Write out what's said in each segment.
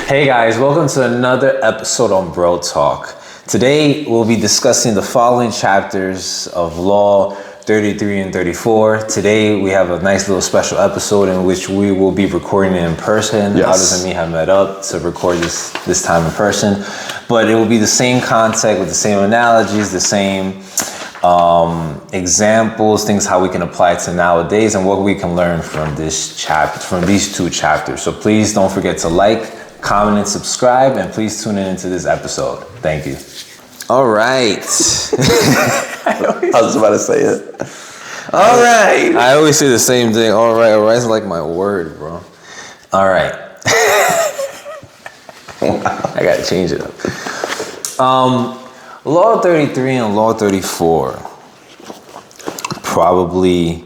Hey guys, welcome to another episode on BroTalk. Today we'll be discussing the following chapters of Law 33 and 34. Today we have a nice little special episode in which we will be recording it in person. Yes. Others and me have met up to record this time in person. But it will be the same content with the same analogies, the same examples, things how we can apply it to nowadays and what we can learn from this chapter, from these two chapters. So please don't forget to like, comment, and subscribe, and please tune in into this episode. Thank you. All right. I was about to say it. All right. I always say the same thing. All right. All right is like my word, bro. All right. I gotta change it up. Law 33 and Law 34. Probably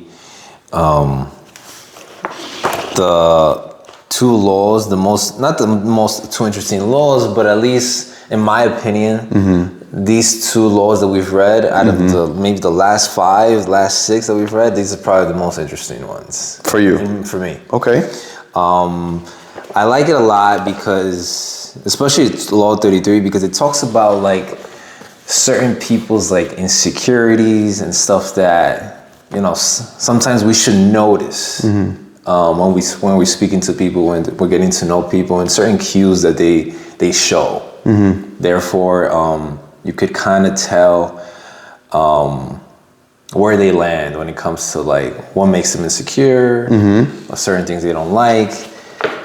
the two laws, not the most two interesting laws, but at least in my opinion, these two laws that we've read out of maybe the last six that we've read, these are probably the most interesting ones. For you? For me. Okay. I like it a lot because, especially Law 33, because it talks about like certain people's like insecurities and stuff that, you know, sometimes we should notice. When we're speaking to people, when we're getting to know people, and certain cues that they show. Therefore, you could kind of tell where they land when it comes to like what makes them insecure, or certain things they don't like,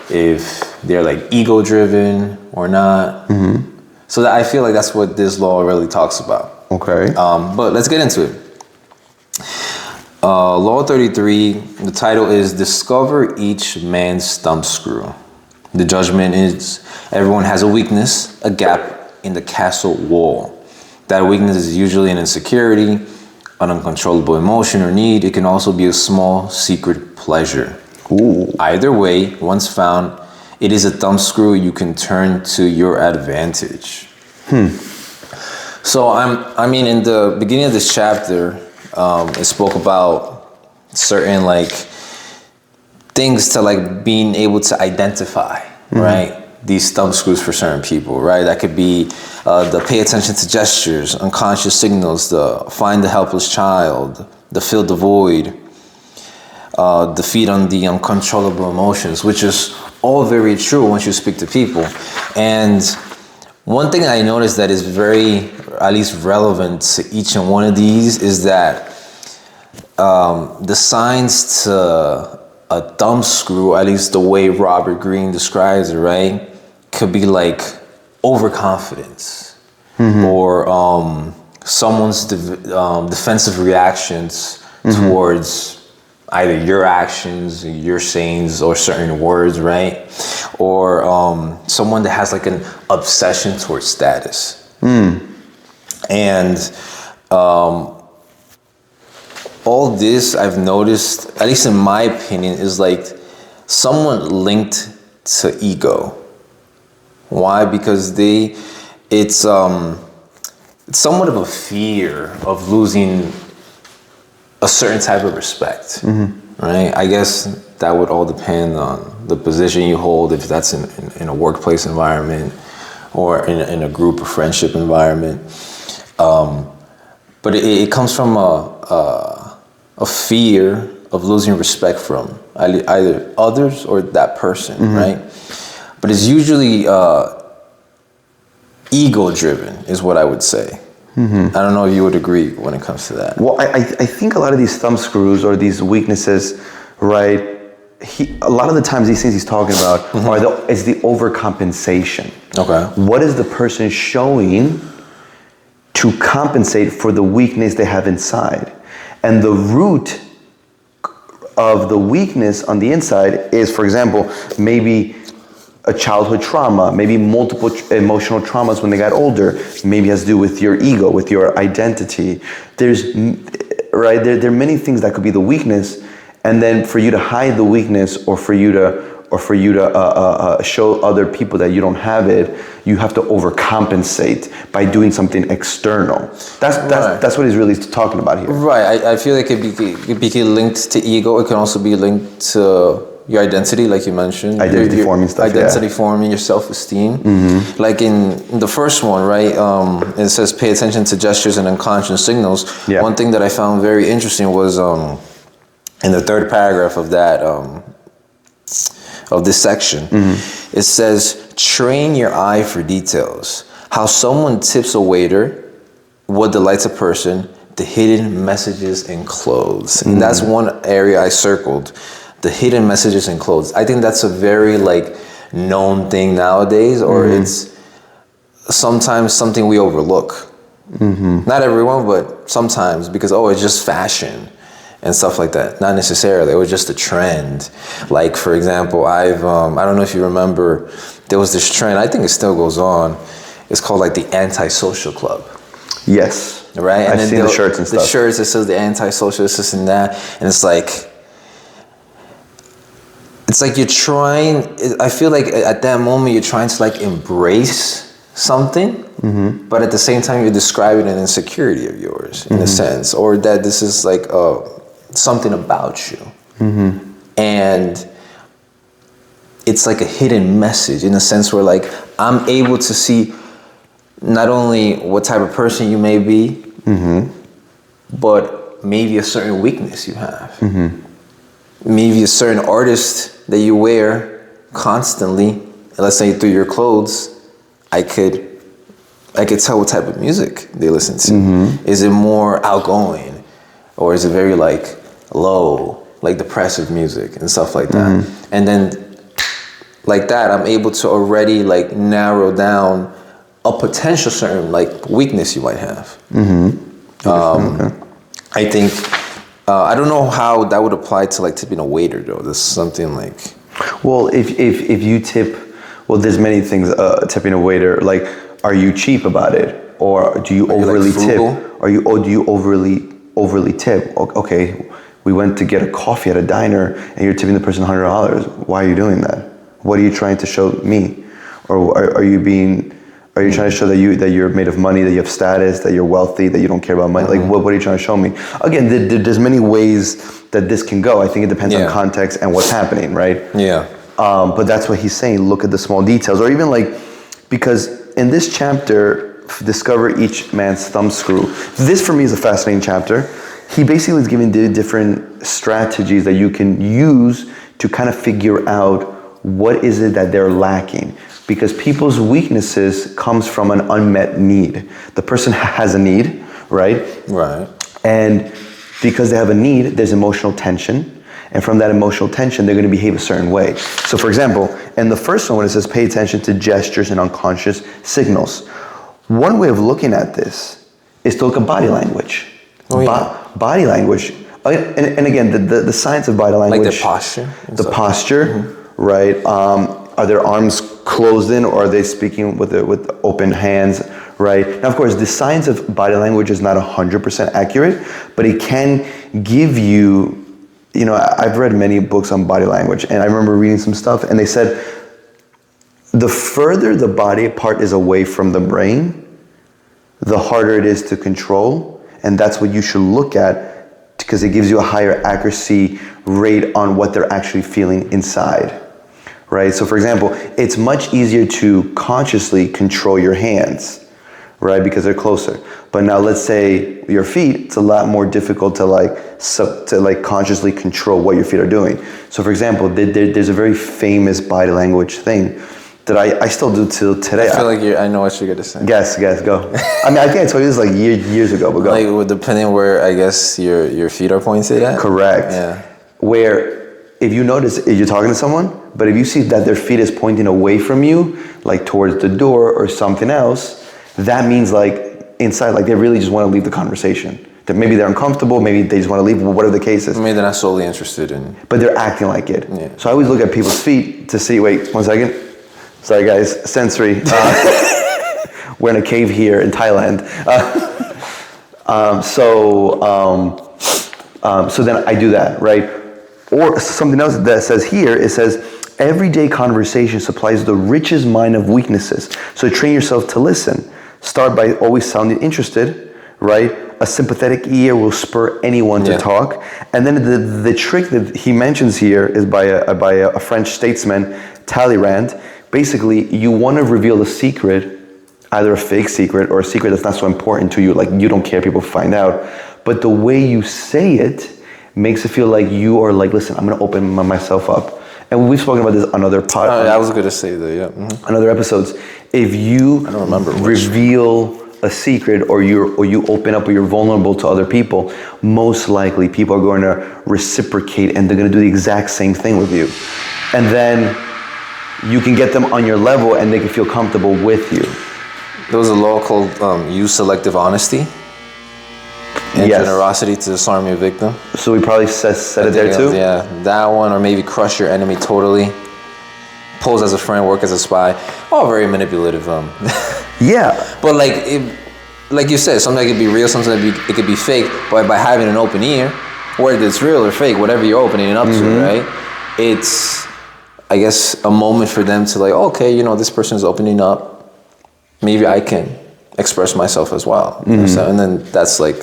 if they're like ego driven or not. So that I feel like that's what this law really talks about. Okay. But let's get into it. Law 33, the title is Discover Each Man's Thumbscrew. The judgment is everyone has a weakness, a gap in the castle wall. That weakness is usually an insecurity, an uncontrollable emotion or need. It can also be a small secret pleasure. Ooh. Either way, once found, it is a thumbscrew you can turn to your advantage. So I mean, in the beginning of this chapter, it spoke about certain like things to like being able to identify, right? These thumbscrews for certain people, right? That could be the pay attention to gestures, unconscious signals, the find the helpless child, the fill the void, the feed on the uncontrollable emotions, which is all very true once you speak to people. And one thing I noticed that is very, at least relevant to each and one of these, is that the signs to a thumbscrew, at least the way Robert Greene describes it, right, could be like overconfidence or someone's defensive reactions towards either your actions, your sayings, or certain words, right? Or someone that has like an obsession towards status. And all this I've noticed, at least in my opinion, is like somewhat linked to ego. Why? Because it's somewhat of a fear of losing a certain type of respect, right? I guess that would all depend on the position you hold, if that's in a workplace environment or in a group or friendship environment. But it comes from a fear of losing respect from either others or that person, right? But it's usually ego-driven, is what I would say. I don't know if you would agree when it comes to that. Well, I think a lot of these thumbscrews or these weaknesses, right? A lot of the times these things he's talking about is the overcompensation. Okay. What is the person showing to compensate for the weakness they have inside? And the root of the weakness on the inside is, for example, maybe a childhood trauma, maybe multiple emotional traumas when they got older, maybe has to do with your ego, with your identity. There's, right, there are many things that could be the weakness, and then for you to hide the weakness or for you to show other people that you don't have it, you have to overcompensate by doing something external. That's what he's really talking about here. Right, I feel like it could be linked to ego. It can also be linked to your identity, like you mentioned. Identity forming stuff, Identity forming, your self-esteem. Like in the first one, right? It says pay attention to gestures and unconscious signals. Yeah. One thing that I found very interesting was in the third paragraph of that of this section, it says train your eye for details. How someone tips a waiter, what delights a person, the hidden messages in clothes. And that's one area I circled. The hidden messages in clothes. I think that's a very like known thing nowadays, or it's sometimes something we overlook. Not everyone, but sometimes, because it's just fashion and stuff like that. Not necessarily. It was just a trend. Like for example, I don't know if you remember, there was this trend. I think it still goes on. It's called like the antisocial club. Yes. Right. I've seen the shirts and stuff. The shirts that says the antisocial, this and that, and it's like you're trying. I feel like at that moment you're trying to like embrace something, but at the same time you're describing an insecurity of yours in a sense, or that this is like something about you, and it's like a hidden message in a sense where like I'm able to see not only what type of person you may be, but maybe a certain weakness you have, maybe a certain artist that you wear constantly. Let's say through your clothes, I could tell what type of music they listen to. Is it more outgoing, or is it very like low, like depressive music and stuff like that? And then like that, I'm able to already like narrow down a potential certain like weakness you might have. I think I don't know how that would apply to like tipping a waiter though. That's something like. Well, if you tip, well, there's many things. Tipping a waiter, like, are you cheap about it, or do you overly tip? Do you overly tip? Okay, we went to get a coffee at a diner, and you're tipping the person $100. Why are you doing that? What are you trying to show me, or are you trying to show that you're made of money, that you have status, that you're wealthy, that you don't care about money? Like, what are you trying to show me? Again, there's many ways that this can go. I think it depends on context and what's happening, right? Yeah. But that's what he's saying. Look at the small details, or even like, because in this chapter, discover each man's thumbscrew. This for me is a fascinating chapter. He basically is giving different strategies that you can use to kind of figure out what is it that they're lacking. Because people's weaknesses comes from an unmet need. The person has a need, right? Right. And because they have a need, there's emotional tension. And from that emotional tension, they're going to behave a certain way. So for example, in the first one, when it says pay attention to gestures and unconscious signals, one way of looking at this is to look at body language. Body language. And again, the science of body language. Like the posture? The posture, right? Are their arms closed in, or are they speaking with open hands, right? Now, of course, the science of body language is not 100% accurate, but it can give you, I've read many books on body language, and I remember reading some stuff, and they said the further the body part is away from the brain, the harder it is to control, and that's what you should look at, because it gives you a higher accuracy rate on what they're actually feeling inside. Right? So for example, it's much easier to consciously control your hands, right? Because they're closer. But now let's say your feet, it's a lot more difficult to consciously control what your feet are doing. So for example, there's a very famous body language thing that I still do till today. I feel like I know what you're going to say. Guess, go. I mean, I think I told you this like years ago, but go. Like depending on where I guess your feet are pointed at? Correct. Yeah. Where if you notice, if you're talking to someone, but if you see that their feet is pointing away from you, like towards the door or something else, that means like inside, like they really just want to leave the conversation. That maybe they're uncomfortable, maybe they just want to leave, whatever the case is. Maybe they're not solely interested in. But they're acting like it. Yeah. So I always look at people's feet to see, wait, 1 second. Sorry guys, sensory. We're in a cave here in Thailand. So then I do that, right? Or something else that says here, it says, everyday conversation supplies the richest mine of weaknesses. So train yourself to listen. Start by always sounding interested, right? A sympathetic ear will spur anyone to talk. And then the trick that he mentions here is by a French statesman, Talleyrand. Basically, you want to reveal a secret, either a fake secret or a secret that's not so important to you, like you don't care people find out. But the way you say it makes it feel like you are like, listen, I'm going to open myself up. And we've spoken about this on other podcasts. I was going to say that, yeah. Mm-hmm. On other episodes. If you I don't remember reveal a secret or you open up or you're vulnerable to other people, most likely people are going to reciprocate and they're going to do the exact same thing with you. And then you can get them on your level and they can feel comfortable with you. There was a law called use selective honesty and generosity to disarm your victim. So we probably said it there too? Yeah, that one, or maybe crush your enemy totally. Pose as a friend, work as a spy. All very manipulative. Yeah. But like you said, something that could be real, something that it could be fake. But by having an open ear, whether it's real or fake, whatever you're opening it up to, right? It's, I guess, a moment for them to like, okay, you know, this person's opening up. Maybe I can express myself as well. So, and then that's like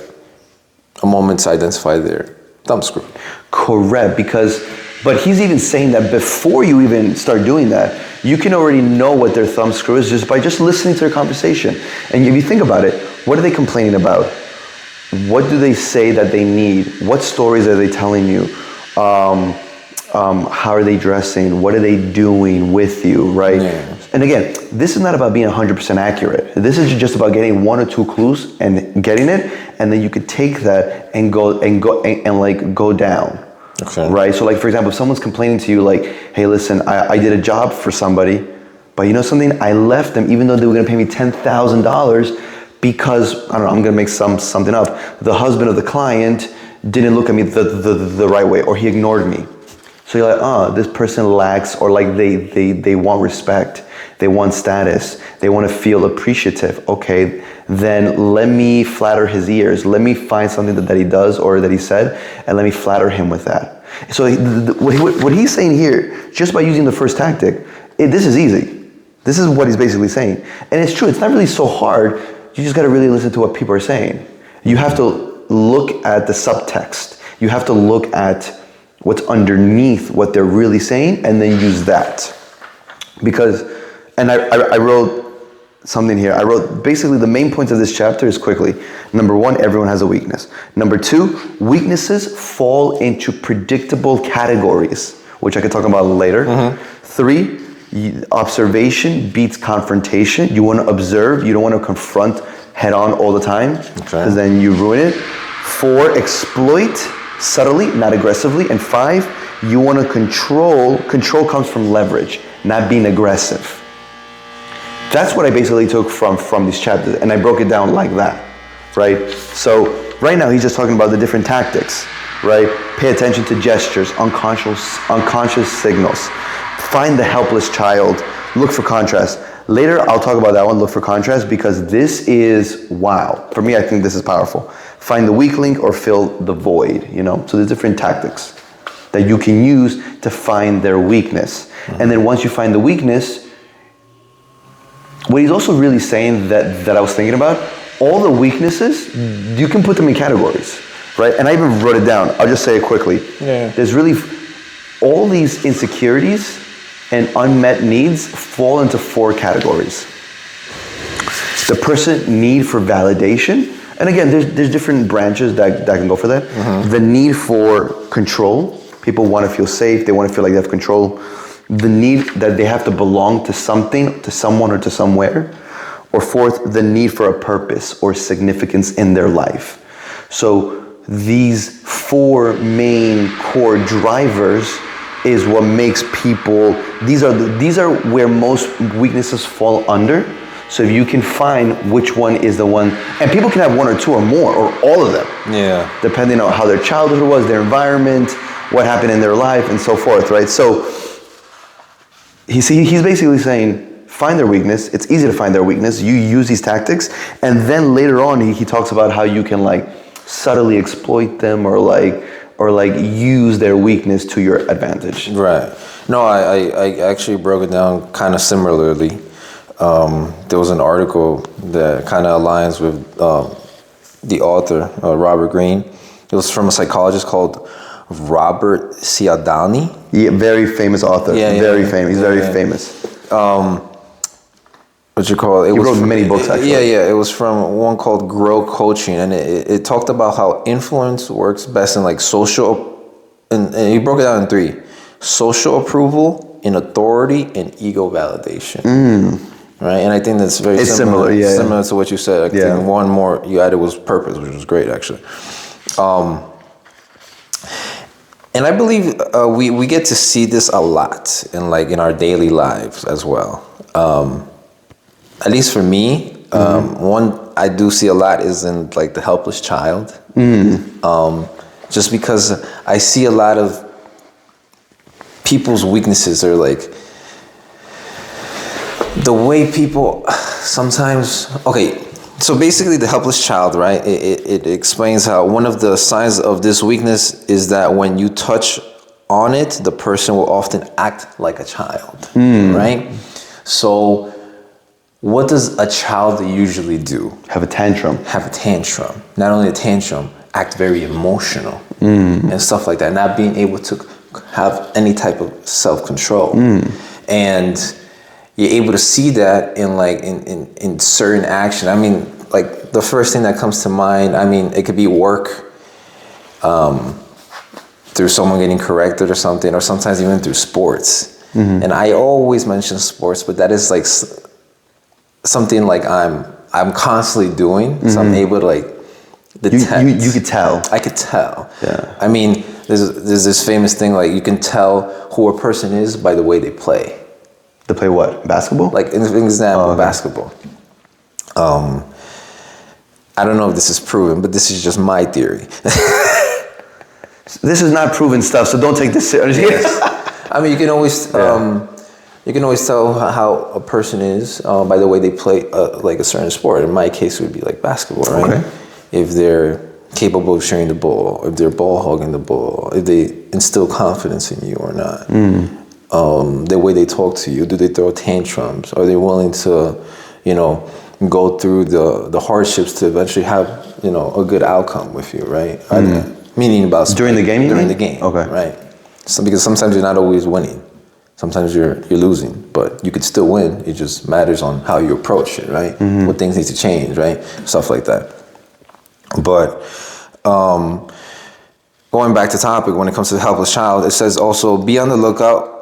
a moment to identify their thumbscrew. Correct, but he's even saying that before you even start doing that, you can already know what their thumbscrew is just by just listening to their conversation. And if you think about it, what are they complaining about? What do they say that they need? What stories are they telling you? How are they dressing? What are they doing with you, right? Yeah. And again, this is not about being 100% accurate. This is just about getting one or two clues and getting it, and then you could take that and go down. Okay. Right? So like, for example, if someone's complaining to you like, hey, listen, I did a job for somebody, but you know something? I left them even though they were going to pay me $10,000 because, I don't know, I'm going to make something up. The husband of the client didn't look at me the right way, or he ignored me. So you're like, oh, this person lacks, or like they want respect. They want status. They want to feel appreciative. Okay, then let me flatter his ears. Let me find something that he does or that he said, and let me flatter him with that. So what he's saying here, just by using the first tactic, this is easy. This is what he's basically saying. And it's true, it's not really so hard. You just got to really listen to what people are saying. You have to look at the subtext. You have to look at what's underneath what they're really saying, and then use that. Because, and I wrote something here. I wrote basically the main points of this chapter is quickly. Number one, everyone has a weakness. Number two, weaknesses fall into predictable categories, which I could talk about later. 3, observation beats confrontation. You want to observe, you don't want to confront head on all the time, because then you ruin it. 4, exploit subtly, not aggressively. And 5, you want to control. Control comes from leverage, not being aggressive. That's what I basically took from these chapters, and I broke it down like that, right? So right now he's just talking about the different tactics, right? Pay attention to gestures, unconscious signals. Find the helpless child. Look for contrast. Later I'll talk about that one, look for contrast, because this is, wow. For me, I think this is powerful. Find the weak link or fill the void, you know? So there's different tactics that you can use to find their weakness. And then once you find the weakness, what he's also really saying that I was thinking about, all the weaknesses, you can put them in categories, right? And I even wrote it down. I'll just say it quickly. Yeah. There's really, all these insecurities and unmet needs fall into 4 categories. The person need for validation, and again, there's different branches that can go for that. The need for control. People want to feel safe. They want to feel like they have control. The need that they have to belong to something, to someone, or to somewhere. Or 4th, the need for a purpose or significance in their life. So these 4 main core drivers is what makes people, these are where most weaknesses fall under. So if you can find which one is the one, and people can have 1 or 2 or more, or all of them. Yeah. Depending on how their childhood was, their environment, what happened in their life, and so forth, right? So he's basically saying, find their weakness. It's easy to find their weakness. You use these tactics, and then later on, he talks about how you can like subtly exploit them or use their weakness to your advantage. Right. No, I actually broke it down kind of similarly. There was an article that kind of aligns with the author, Robert Greene. It was from a psychologist called Robert Cialdini. Yeah, very famous author. Very famous. He's very famous. What you call it? He wrote many books, actually. It was from one called Grow Coaching, and it talked about how influence works best in like social, and he broke it down in 3: social approval, in authority, and ego validation. Right, and I think that's very similar to what you said. I think one more you added was purpose, which was great actually. And I believe we get to see this a lot in our daily lives as well. At least for me, one I do see a lot is in like the helpless child. Just because I see a lot of people's weaknesses are like the way people sometimes. Okay, so basically the helpless child, right? It explains how one of the signs of this weakness is that when you touch on it, the person will often act like a child, right? So what does a child usually do? Have a tantrum. Not only a tantrum, act very emotional and stuff like that. Not being able to have any type of self-control. And you're able to see that in certain action. I mean, like the first thing that comes to mind, I mean, it could be work, through someone getting corrected or something, or sometimes even through sports. And I always mention sports, but that is like something like I'm constantly doing, so I'm able to like detect. You could tell. I could tell. Yeah. I mean, there's this famous thing like you can tell who a person is by the way they play. They play what? Basketball? Like an example, basketball. I don't know if this is proven, but this is just my theory. This is not proven stuff, so don't take this seriously. I mean, you can always tell how a person is by the way they play like a certain sport. In my case, it would be like basketball, right? Okay. If they're capable of sharing the ball, if they're ball hogging the ball, if they instill confidence in you or not. The way they talk to you, do they throw tantrums? Are they willing to, go through the hardships to eventually have, a good outcome with you, right? Meaning about during the game. During the game, okay, right? So because sometimes you're not always winning, sometimes you're losing, but you could still win. It just matters on how you approach it, right? What things need to change, right? Stuff like that. But going back to topic, when it comes to the helpless child, it says also be on the lookout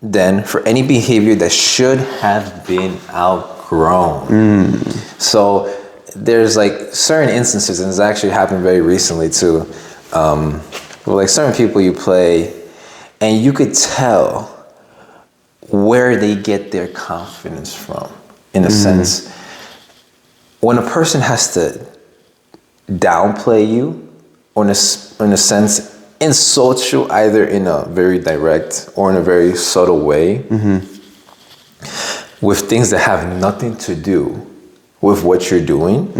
then for any behavior that should have been outgrown. So there's like certain instances, and it's actually happened very recently too, where like certain people you play and you could tell where they get their confidence from, in a sense. When a person has to downplay you, or in a sense, insult you either in a very direct or in a very subtle way, with things that have nothing to do with what you're doing,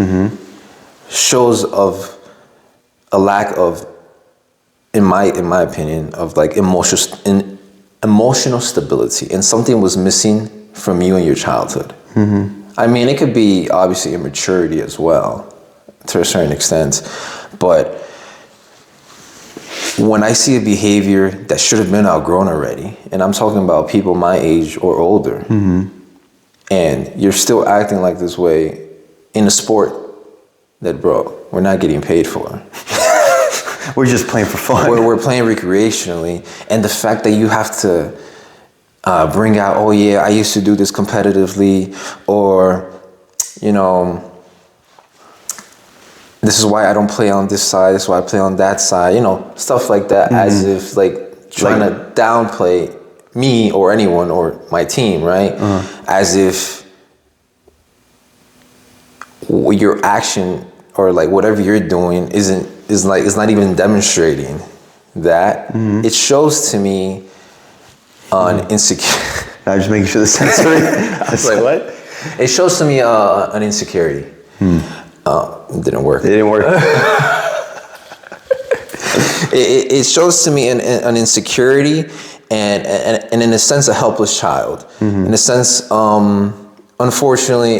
shows of a lack of, in my opinion, of like emotional stability, and something was missing from you in your childhood. I mean, it could be obviously immaturity as well, to a certain extent, but when I see a behavior that should have been outgrown already, and I'm talking about people my age or older, and you're still acting like this way in a sport that, bro, we're not getting paid for. We're just playing for fun. We're playing recreationally, and the fact that you have to bring out, oh yeah, I used to do this competitively, or, this is why I don't play on this side, this is why I play on that side, stuff like that, as if like trying to downplay me or anyone or my team, right? As if your action or like whatever you're doing is not even demonstrating that. It shows to me an insecurity. I'm just making sure the sensory. I was like, what? It shows to me an insecurity. It didn't work. It didn't work. It shows to me an insecurity and in a sense a helpless child. In a sense, unfortunately,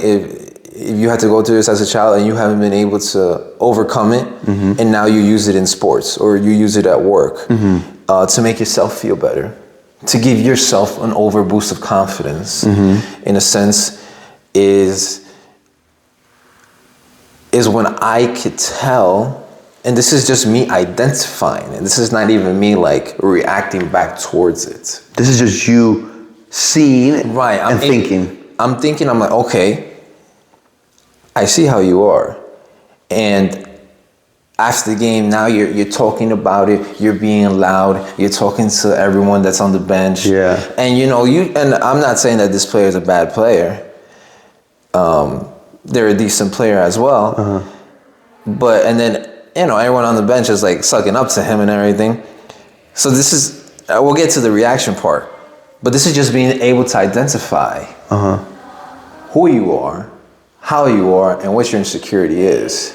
if you had to go through this as a child and you haven't been able to overcome it, and now you use it in sports or you use it at work to make yourself feel better, to give yourself an overboost of confidence, in a sense, is when I could tell, and this is just me identifying it. This is not even me like reacting back towards it. This is just you seeing and thinking. I'm thinking, I'm like, okay, I see how you are. And after the game, now you're talking about it, you're being loud, you're talking to everyone that's on the bench. Yeah. And and I'm not saying that this player is a bad player. They're a decent player as well. But, and then, everyone on the bench is like sucking up to him and everything. So this is, we'll get to the reaction part, but this is just being able to identify who you are, how you are, and what your insecurity is.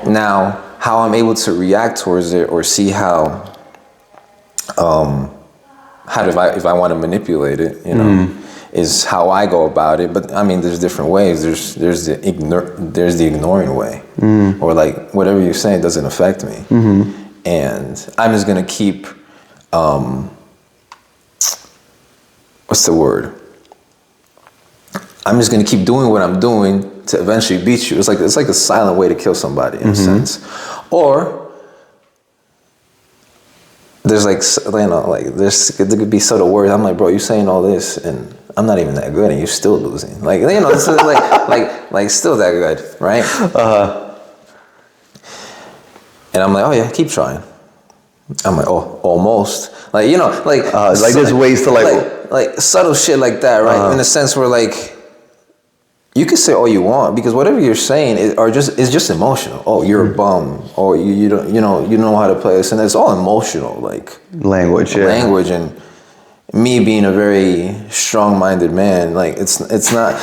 Now, how I'm able to react towards it or see how if I want to manipulate it, is how I go about it. But I mean, there's different ways. There's the ignoring way, or like whatever you say doesn't affect me, and I'm just gonna keep what's the word? I'm just gonna keep doing what I'm doing to eventually beat you. It's like a silent way to kill somebody in a sense, or there's there could be subtle words. I'm like, bro, you saying all this and I'm not even that good and you're still losing. Like, this is like still that good, right? And I'm like, oh yeah, keep trying. I'm like, oh, almost. Like, there's ways to like subtle shit like that, right? In a sense where like you can say all you want because whatever you're saying is just emotional. Oh, you're a bum. Or you don't know how to play this, and it's all emotional, like language, and me being a very strong-minded man, like it's not.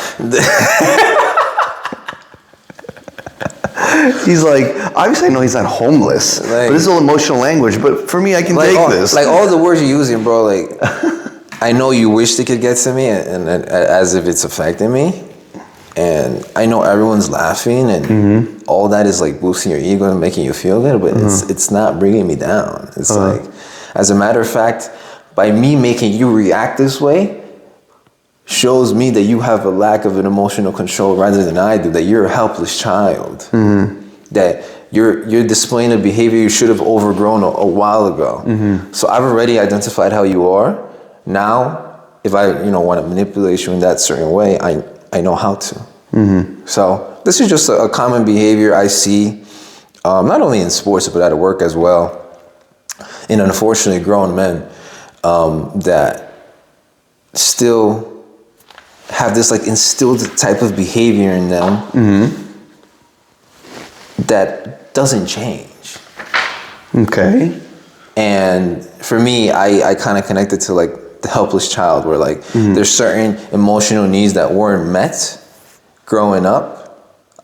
He's like, obviously I know he's not homeless, but this is all emotional language. But for me, I can take this. Like all the words you're using, bro. Like I know you wish they could get to me, and as if it's affecting me. And I know everyone's laughing, and all that is like boosting your ego and making you feel good, but it's not bringing me down. It's like, as a matter of fact, by me making you react this way, shows me that you have a lack of an emotional control rather than I do. That you're a helpless child. That you're displaying a behavior you should have overgrown a while ago. So I've already identified how you are. Now, if I want to manipulate you in that certain way, I know how to. So this is just a common behavior I see, not only in sports, but at work as well. And unfortunately, grown men that still have this like instilled type of behavior in them that doesn't change. Okay. And for me, I kind of connected to like the helpless child where like there's certain emotional needs that weren't met growing up.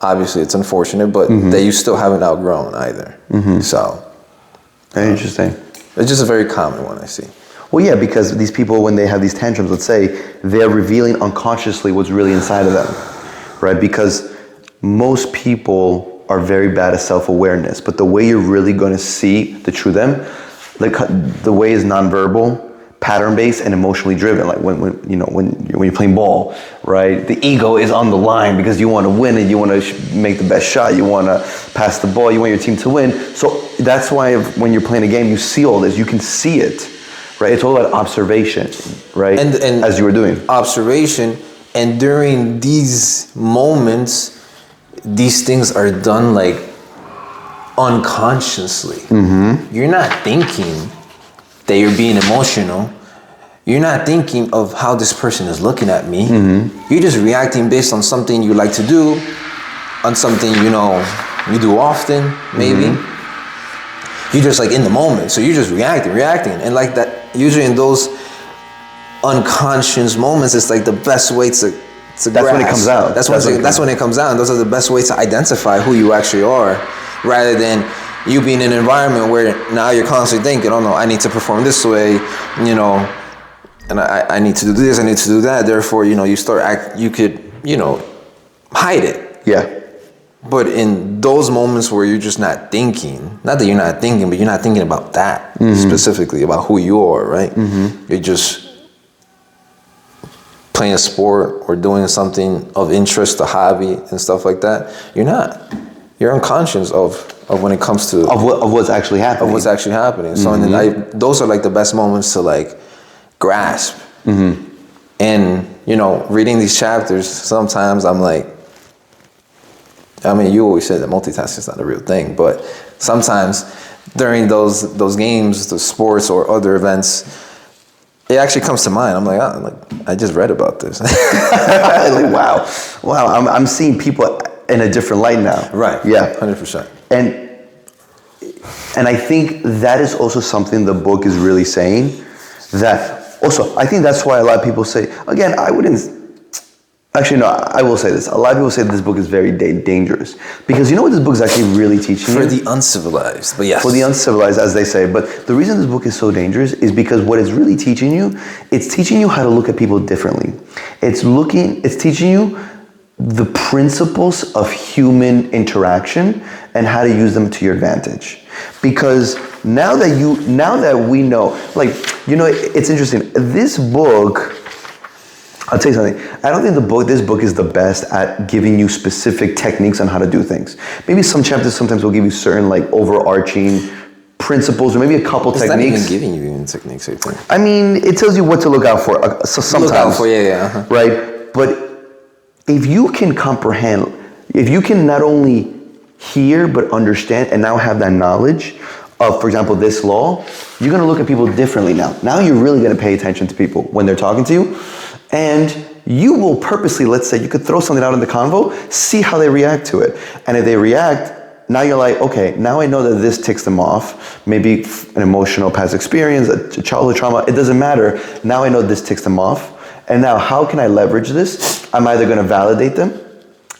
Obviously it's unfortunate, but that you still haven't outgrown either. So very interesting. It's just a very common one I see. Well, yeah, because these people, when they have these tantrums, let's say, they're revealing unconsciously what's really inside of them, right? Because most people are very bad at self-awareness, but the way you're really going to see the true them, like the way is nonverbal, pattern-based, and emotionally driven. Like when you're playing ball, right? The ego is on the line because you want to win it, you want to make the best shot, you want to pass the ball, you want your team to win. So that's why when you're playing a game, you see all this, you can see it, right? It's all about observation, right? And as you were doing. Observation, and during these moments, these things are done like unconsciously. You're not thinking that you're being emotional. You're not thinking of how this person is looking at me. You're just reacting based on something you like to do, on something you do often, maybe. You're just like in the moment, so you're just reacting, and like that. Usually in those unconscious moments, it's like the best way to that's grasp. When it comes out. That's when it comes out. And those are the best ways to identify who you actually are, rather than you being in an environment where now you're constantly thinking, oh no, I need to perform this way, and I need to do this, I need to do that. Therefore, you start you could, hide it. Yeah. But in those moments where you're just not thinking, not that you're not thinking, but you're not thinking about that specifically, about who you are, right? You're just playing a sport or doing something of interest, a hobby and stuff like that. You're unconscious of when it comes to Of what's actually happening. Of what's actually happening. So and then those are like the best moments to like grasp. And reading these chapters, sometimes I'm like, I mean, you always say that multitasking is not a real thing, but sometimes during those games, the sports or other events, it actually comes to mind. I'm like, I just read about this. Like, wow, I'm seeing people in a different light now. Right. Yeah. 100%. And I think that is also something the book is really saying. That also, I think that's why a lot of people say, again, I will say this. A lot of people say this book is very dangerous. Because you know what this book is actually really teaching you? For the uncivilized, but yes. For the uncivilized, as they say. But the reason this book is so dangerous is because what it's really teaching you, it's teaching you how to look at people differently. It's teaching you the principles of human interaction and how to use them to your advantage. Because now that we know, it's interesting. This book, I'll tell you something. I don't think this book is the best at giving you specific techniques on how to do things. Maybe some chapters sometimes will give you certain overarching principles or maybe a couple techniques. It's not even giving you techniques, I think. I mean, it tells you what to look out for. So sometimes, look out for, yeah. Right? But if you can comprehend, if you can not only hear but understand and now have that knowledge of, for example, this law, you're going to look at people differently now. Now you're really going to pay attention to people when they're talking to you. And you will purposely, let's say, you could throw something out in the convo, see how they react to it. And if they react, now you're like, okay, now I know that this ticks them off. Maybe an emotional past experience, a childhood trauma, it doesn't matter. Now I know this ticks them off. And now how can I leverage this? I'm either going to validate them,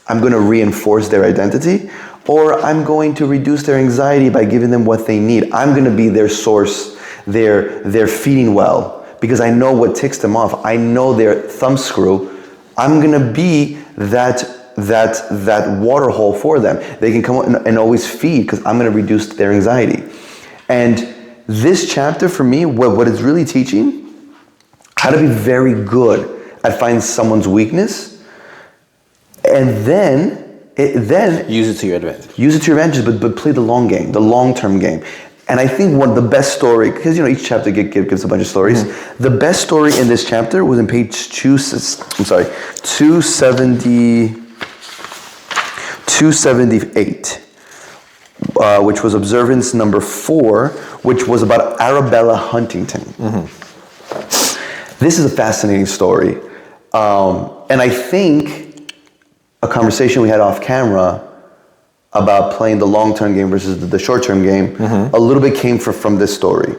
I'm going to reinforce their identity, or I'm going to reduce their anxiety by giving them what they need. I'm going to be their source, their feeding well. Because I know what ticks them off. I know their thumbscrew. I'm gonna be that water hole for them. They can come and always feed because I'm gonna reduce their anxiety. And this chapter for me, what it's really teaching, how to be very good at finding someone's weakness, and then use it to your advantage. Use it to your advantage, but play the long game, the long-term game. And I think one of the best story, because each chapter gives a bunch of stories. The best story in this chapter was in page 278, which was observance number 4, which was about Arabella Huntington. This is a fascinating story. And I think a conversation we had off camera about playing the long-term game versus the short-term game, a little bit came from this story,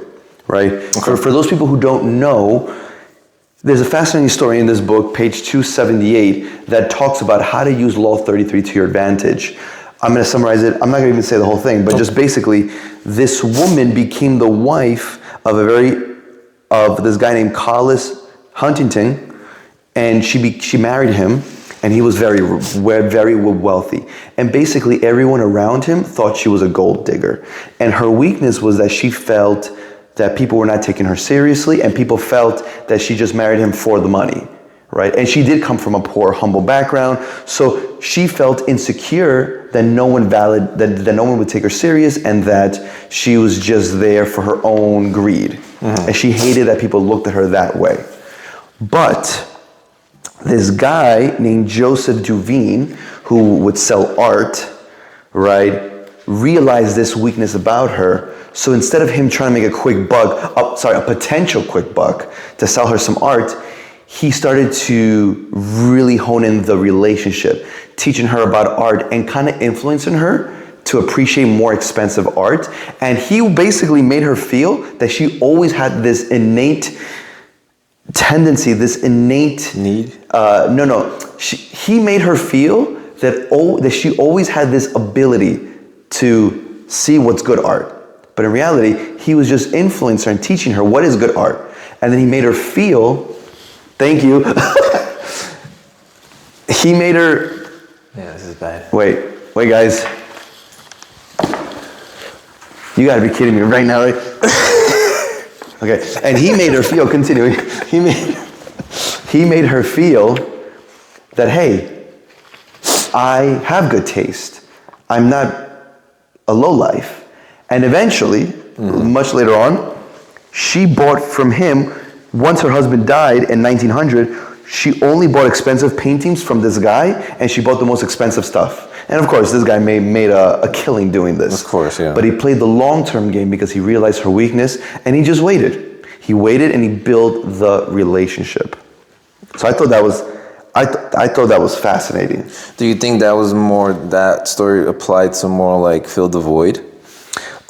right? Okay. For those people who don't know, there's a fascinating story in this book, page 278, that talks about how to use Law 33 to your advantage. I'm going to summarize it. I'm not going to even say the whole thing, but just basically, this woman became the wife of this guy named Carlos Huntington, and she married him. And he was very wealthy. And basically everyone around him thought she was a gold digger. And her weakness was that she felt that people were not taking her seriously, and people felt that she just married him for the money, right? And she did come from a poor, humble background. So she felt insecure that no one would take her serious, and that she was just there for her own greed. And she hated that people looked at her that way. But this guy named Joseph Duveen, who would sell art, right, realized this weakness about her. So instead of him trying to make a potential quick buck to sell her some art, he started to really hone in the relationship, teaching her about art and kind of influencing her to appreciate more expensive art. And he basically made her feel that she always had this innate tendency, this innate need. He made her feel that she always had this ability to see what's good art. But in reality, he was just influencing her and teaching her what is good art. And then he made her feel, thank you. He made her Yeah, this is bad. Wait, guys. You gotta be kidding me right now, right? Okay, and he made her feel, continuing, he made her feel that, hey, I have good taste. I'm not a lowlife. And eventually, much later on, she bought from him, once her husband died in 1900, she only bought expensive paintings from this guy, and she bought the most expensive stuff. And of course, this guy made a killing doing this. Of course, yeah. But he played the long-term game because he realized her weakness, and he just waited. He waited, and he built the relationship. So I thought that was, I thought that was fascinating. Do you think that story applied to more like fill the void?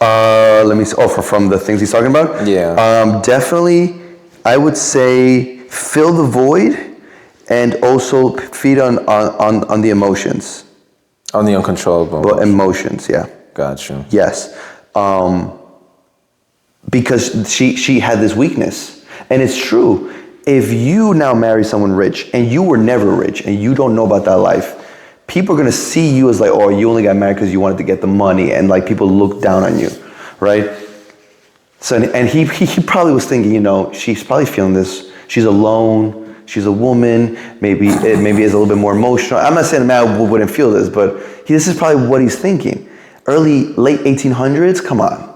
Let me see. Oh, from the things he's talking about? Yeah. Definitely, I would say fill the void, and also feed on the emotions. On the uncontrollable emotions, yeah. Got you. Yes. Because she had this weakness. And it's true. If you now marry someone rich, and you were never rich, and you don't know about that life, people are going to see you as like, oh, you only got married because you wanted to get the money, and like people look down on you, right? So, and he probably was thinking, she's probably feeling this. She's alone. She's a woman. Maybe is a little bit more emotional. I'm not saying a man wouldn't feel this, but this is probably what he's thinking. Late 1800s, come on.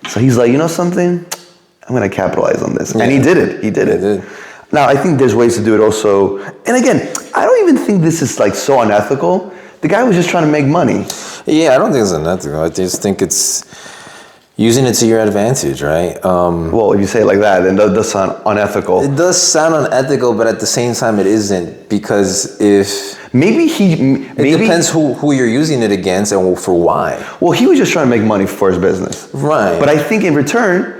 So he's like, you know something? I'm going to capitalize on this. Yeah. And he did it. He did it. Now, I think there's ways to do it also. And again, I don't even think this is like so unethical. The guy was just trying to make money. Yeah, I don't think it's unethical. I just think it's using it to your advantage, right? Well, if you say it like that, then that does sound unethical. It does sound unethical, but at the same time, it isn't, because it depends who you're using it against and for why. Well, he was just trying to make money for his business, right? But I think in return,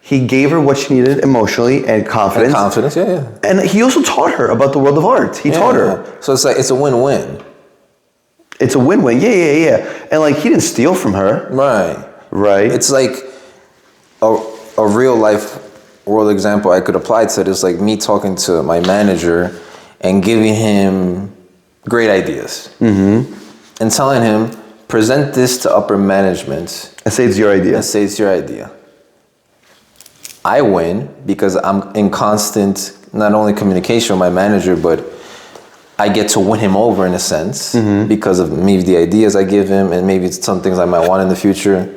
he gave her what she needed emotionally and confidence. Yeah. And he also taught her about the world of art. He taught her. So it's like it's a win-win. It's a win-win. Yeah. And like he didn't steal from her. Right. It's like a real life world example I could apply to it is like me talking to my manager and giving him great ideas. And telling him, present this to upper management. And say it's your idea. I win because I'm in constant, not only communication with my manager, but I get to win him over in a sense because of maybe the ideas I give him, and maybe it's some things I might want in the future.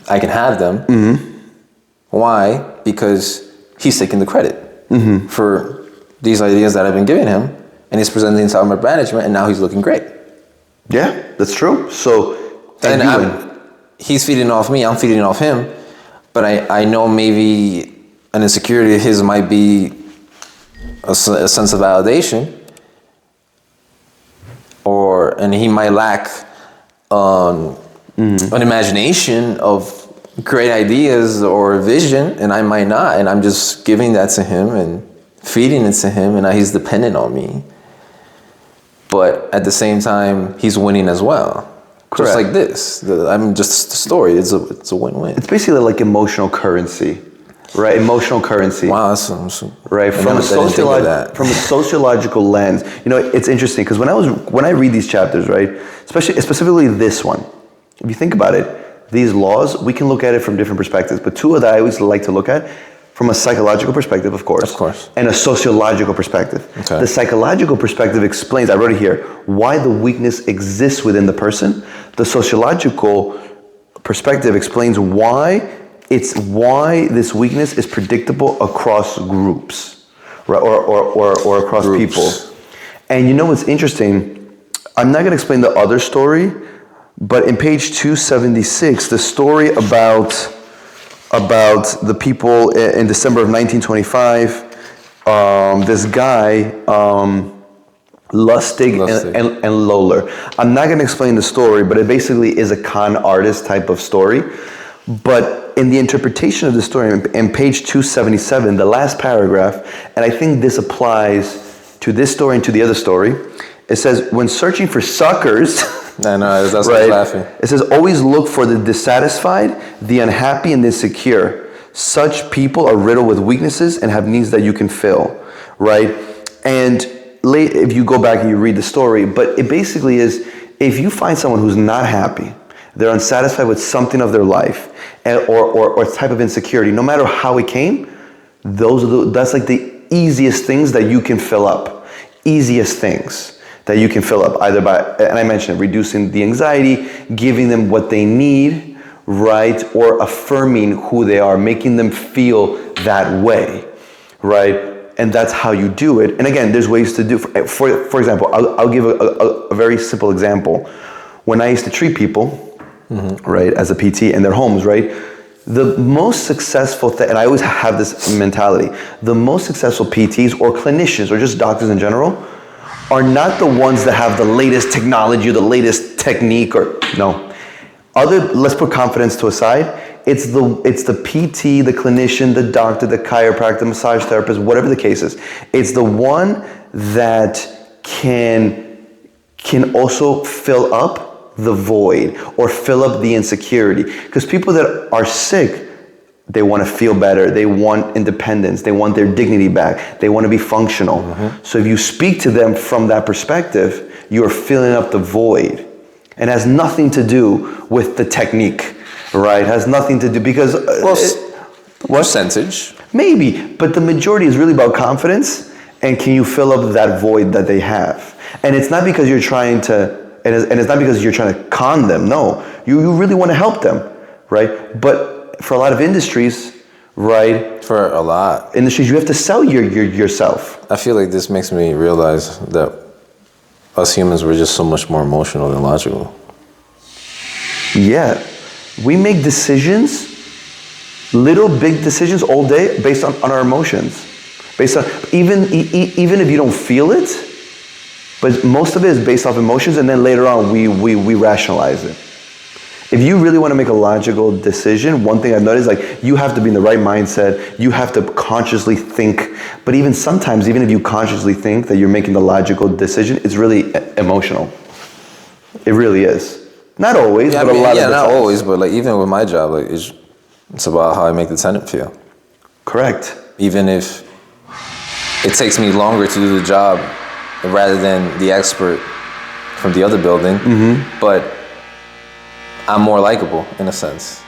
I can have them. Why? Because he's taking the credit for these ideas that I've been giving him, and he's presenting to upper management, and now he's looking great. Yeah, that's true. So, he's feeding off me, I'm feeding off him, but I know maybe an insecurity of his might be a sense of validation, and he might lack an imagination of great ideas or a vision, and I might not, and I'm just giving that to him and feeding it to him, and now he's dependent on me. But at the same time, he's winning as well. Correct. Just like this. I'm just a story. It's a win-win. It's basically like emotional currency, right? Emotional currency. Wow, that's awesome. Right, from a sociological lens. It's interesting because when I read these chapters, right, specifically this one, if you think about it, these laws, we can look at it from different perspectives. But two that I always like to look at, from a psychological perspective, of course, and a sociological perspective. Okay. The psychological perspective explains, I wrote it here, why the weakness exists within the person. The sociological perspective explains why this weakness is predictable across groups, right, or across people. And you know what's interesting? I'm not going to explain the other story, but in page 276, the story about the people in December of 1925, this guy, Lustig. And Lohler. I'm not going to explain the story, but it basically is a con artist type of story. But in the interpretation of the story, in page 277, the last paragraph, and I think this applies to this story and to the other story, it says, when searching for suckers... I know, that's right. What I was laughing. It says, always look for the dissatisfied, the unhappy, and the insecure. Such people are riddled with weaknesses and have needs that you can fill, right? And if you go back and you read the story, but it basically is, if you find someone who's not happy, they're unsatisfied with something of their life, or type of insecurity, no matter how it came, that's like the easiest things that you can fill up. Easiest things that you can fill up, either by, and I mentioned reducing the anxiety, giving them what they need, right? Or affirming who they are, making them feel that way, right? And that's how you do it. And again, there's ways to do, for example, I'll give a very simple example. When I used to treat people, right, as a PT in their homes, right? The most successful thing, and I always have this mentality, the most successful PTs or clinicians or just doctors in general are not the ones that have the latest technology or the latest technique, or no. Let's put confidence to a side. It's the PT, the clinician, the doctor, the chiropractor, massage therapist, whatever the case is. It's the one that can also fill up the void or fill up the insecurity. Because people that are sick, they want to feel better. They want independence. They want their dignity back. They want to be functional. So if you speak to them from that perspective, you're filling up the void. And it has nothing to do with the technique, right? It has nothing to do, because... percentage. Maybe, but the majority is really about confidence, and can you fill up that void that they have? And it's not because you're trying to... And it's not because you're trying to con them. No, you really want to help them, right? But for a lot of industries, right? For a lot industries, you have to sell yourself. I feel like this makes me realize that us humans were just so much more emotional than logical. Yeah, we make decisions, little big decisions all day based on our emotions. Based on even if you don't feel it. But most of it is based off emotions, and then later on we rationalize it. If you really want to make a logical decision, one thing I've noticed, like, you have to be in the right mindset. You have to consciously think. But even sometimes, even if you consciously think that you're making the logical decision, it's really emotional. It really is. Not always, but a lot of the time. Not always, but like even with my job, like it's about how I make the tenant feel. Correct. Even if it takes me longer to do the job rather than the expert from the other building, but I'm more likable in a sense.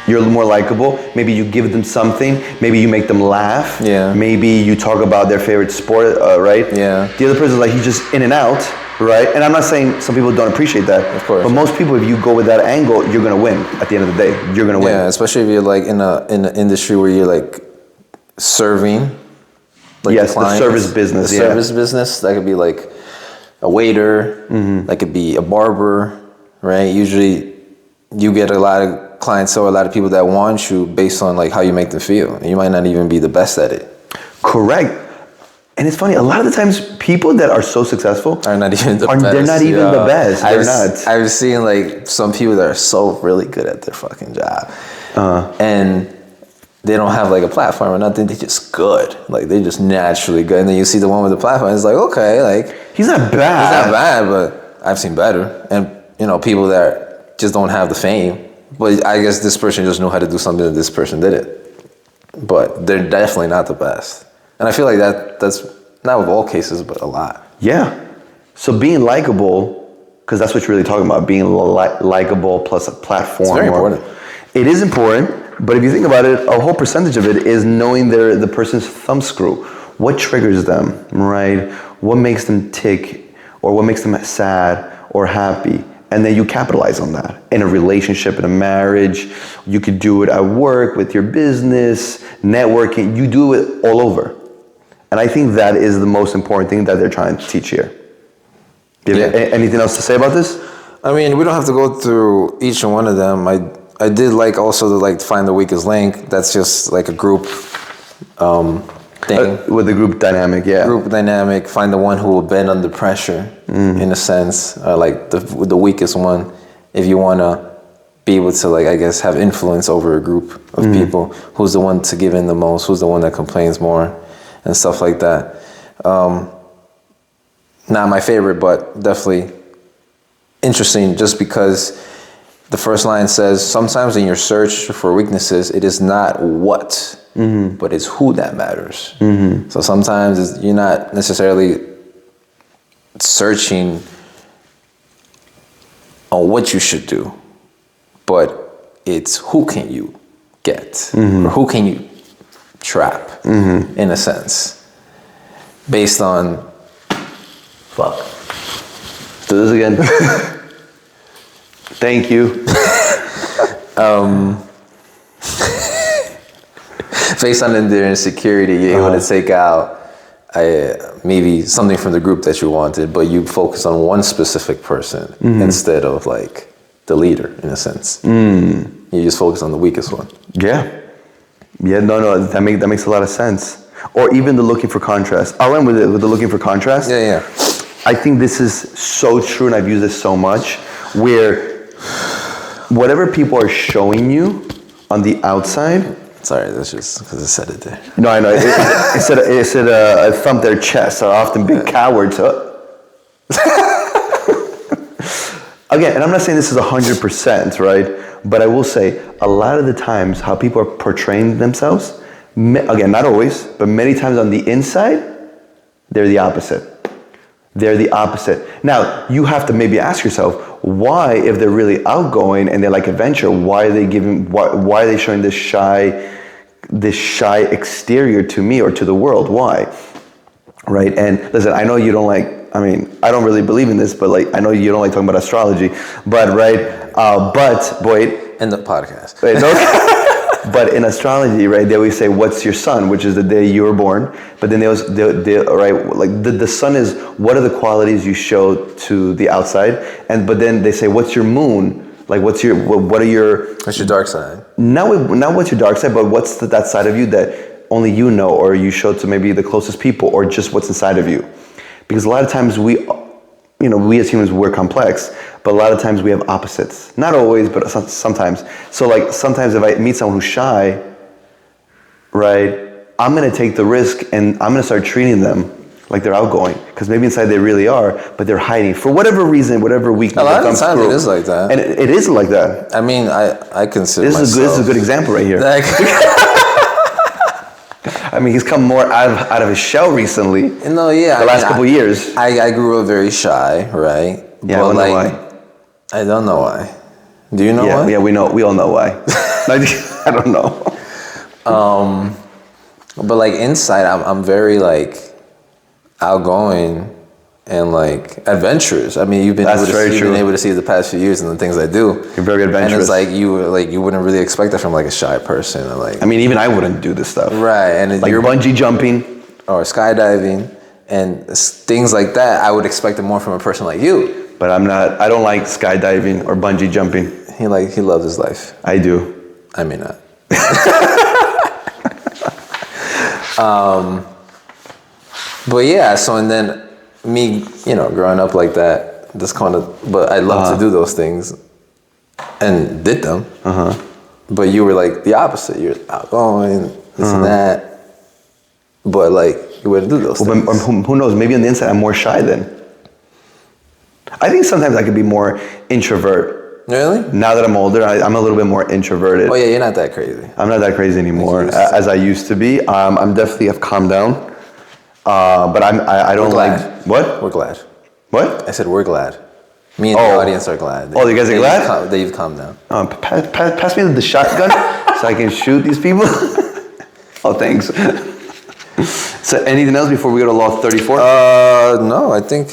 You're more likable. Maybe you give them something. Maybe you make them laugh. Yeah. Maybe you talk about their favorite sport, right? Yeah. The other person's like, he's just in and out, right? And I'm not saying some people don't appreciate that. Of course. But most people, if you go with that angle, you're gonna win. At the end of the day, you're gonna win. Yeah, especially if you're like in an industry where you're like serving. Like yes, the service business. The service business, that could be like a waiter, that could be a barber, right? Usually you get a lot of clientele, a lot of people that want you based on like how you make them feel. And you might not even be the best at it. Correct. And it's funny, a lot of the times people that are so successful are not even the best. They're not even the best. They're not. I've seen like some people that are so really good at their fucking job. And they don't have like a platform or nothing. They're just good. Like they're just naturally good. And then you see the one with the platform. It's like, okay, like he's not bad. He's not bad, but I've seen better. And you know, people that just don't have the fame. But I guess this person just knew how to do something that this person did it. But they're definitely not the best. And I feel like that's not with all cases, but a lot. Yeah. So being likable, because that's what you're really talking about, being likable plus a platform. It's very important. It is important. But if you think about it, a whole percentage of it is knowing the person's thumbscrew. What triggers them, right? What makes them tick, or what makes them sad or happy? And then you capitalize on that. In a relationship, in a marriage, you could do it at work, with your business, networking. You do it all over. And I think that is the most important thing that they're trying to teach here. Anything else to say about this? I mean, we don't have to go through each one of them. I did like also to like find the weakest link. That's just like a group thing. With the group dynamic, yeah. Group dynamic, find the one who will bend under pressure, in a sense. Like the weakest one, if you want to be able to, like, I guess, have influence over a group of people. Who's the one to give in the most? Who's the one that complains more? And stuff like that. Not my favorite, but definitely interesting, just because the first line says, sometimes in your search for weaknesses, it is not what, but it's who that matters. So sometimes you're not necessarily searching on what you should do, but it's who can you get, or who can you trap, in a sense, based on. Fuck. Let's do this again. Thank you. Based on their insecurity, you're able to take out maybe something from the group that you wanted, but you focus on one specific person instead of like the leader, in a sense. You just focus on the weakest one. Yeah. No, that makes a lot of sense. Or even the looking for contrast. I'll end with the looking for contrast. Yeah. I think this is so true, and I've used this so much, where whatever people are showing you on the outside. Sorry, that's just because I said it there. No, I know. It said a thump their chest are often big cowards. Again, and I'm not saying this is 100%, right? But I will say, a lot of the times, how people are portraying themselves, again, not always, but many times on the inside, they're the opposite. They're the opposite. Now, you have to maybe ask yourself, why, if they're really outgoing and they like adventure, why are they showing this shy exterior to me or to the world? Why? Right? And listen, I know you don't like, I don't really believe in this, but like, I know you don't like talking about astrology, but right? But boy, in the podcast. Wait, no, but in astrology, right, they always say, what's your sun, which is the day you were born. But then the sun is, what are the qualities you show to the outside? But then they say, what's your moon? Like, what's your dark side? Not what's your dark side, but what's that side of you that only you know, or you show to maybe the closest people, or just what's inside of you. Because a lot of times we as humans, we're complex, but a lot of times we have opposites. Not always, but sometimes. So like sometimes if I meet someone who's shy, right, I'm gonna take the risk and I'm gonna start treating them like they're outgoing. Because maybe inside they really are, but they're hiding for whatever reason, whatever weakness. A lot of times it is like that. And it is like that. I mean, I consider this is a good example right here. I mean, he's come more out of his shell recently. No, yeah. The last couple years. I grew up very shy, right? Yeah, I don't know why. I don't know why. Do you know why? Yeah, we all know why. I don't know. But like inside, I'm very like outgoing and like adventurous. I mean, you've been able to see the past few years and the things I do. You're very adventurous. And it's you wouldn't really expect that from like a shy person. And like, I mean, even I wouldn't do this stuff. Right, and like you're bungee jumping or skydiving and things like that. I would expect it more from a person like you. But I'm not. I don't like skydiving or bungee jumping. He loves his life. I do. I may not. But yeah, so and then me, growing up like that, but I love to do those things and did them. But you were like the opposite. You're outgoing, this and that. But like you wouldn't do those things. Who knows? Maybe on the inside I'm more shy then. I think sometimes I could be more introvert. Really? Now that I'm older, I'm a little bit more introverted. Oh yeah, you're not that crazy. I'm not that crazy anymore as I used to be. I'm definitely have calmed down. But I don't like what? We're glad. What? I said we're glad. Me and the audience are glad. You guys are glad? That you've calmed down. Pass me the shotgun so I can shoot these people. Oh, thanks. So anything else before we go to Law 34? No, I think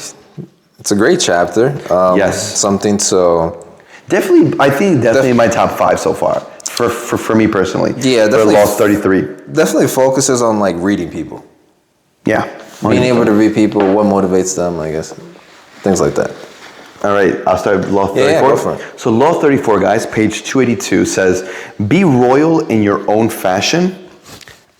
it's a great chapter. Yes. Something to... Definitely my top 5 so far. For me personally. Yeah, definitely. For Law 33. Definitely focuses on like reading people. Yeah. Being able to read people, what motivates them, I guess. Things like that. All right, I'll start with Law 34. Yeah, go for it. So Law 34, guys, page 282 says, be royal in your own fashion.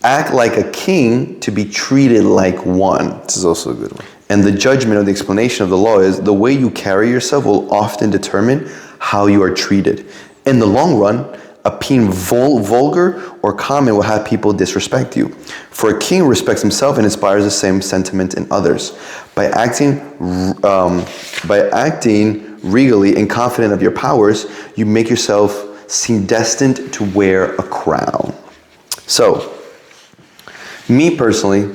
Act like a king to be treated like one. This is also a good one. And the judgment or the explanation of the law is the way you carry yourself will often determine how you are treated. In the long run, appearing vulgar or common will have people disrespect you. For a king respects himself and inspires the same sentiment in others. By acting regally and confident of your powers, you make yourself seem destined to wear a crown. So, me personally,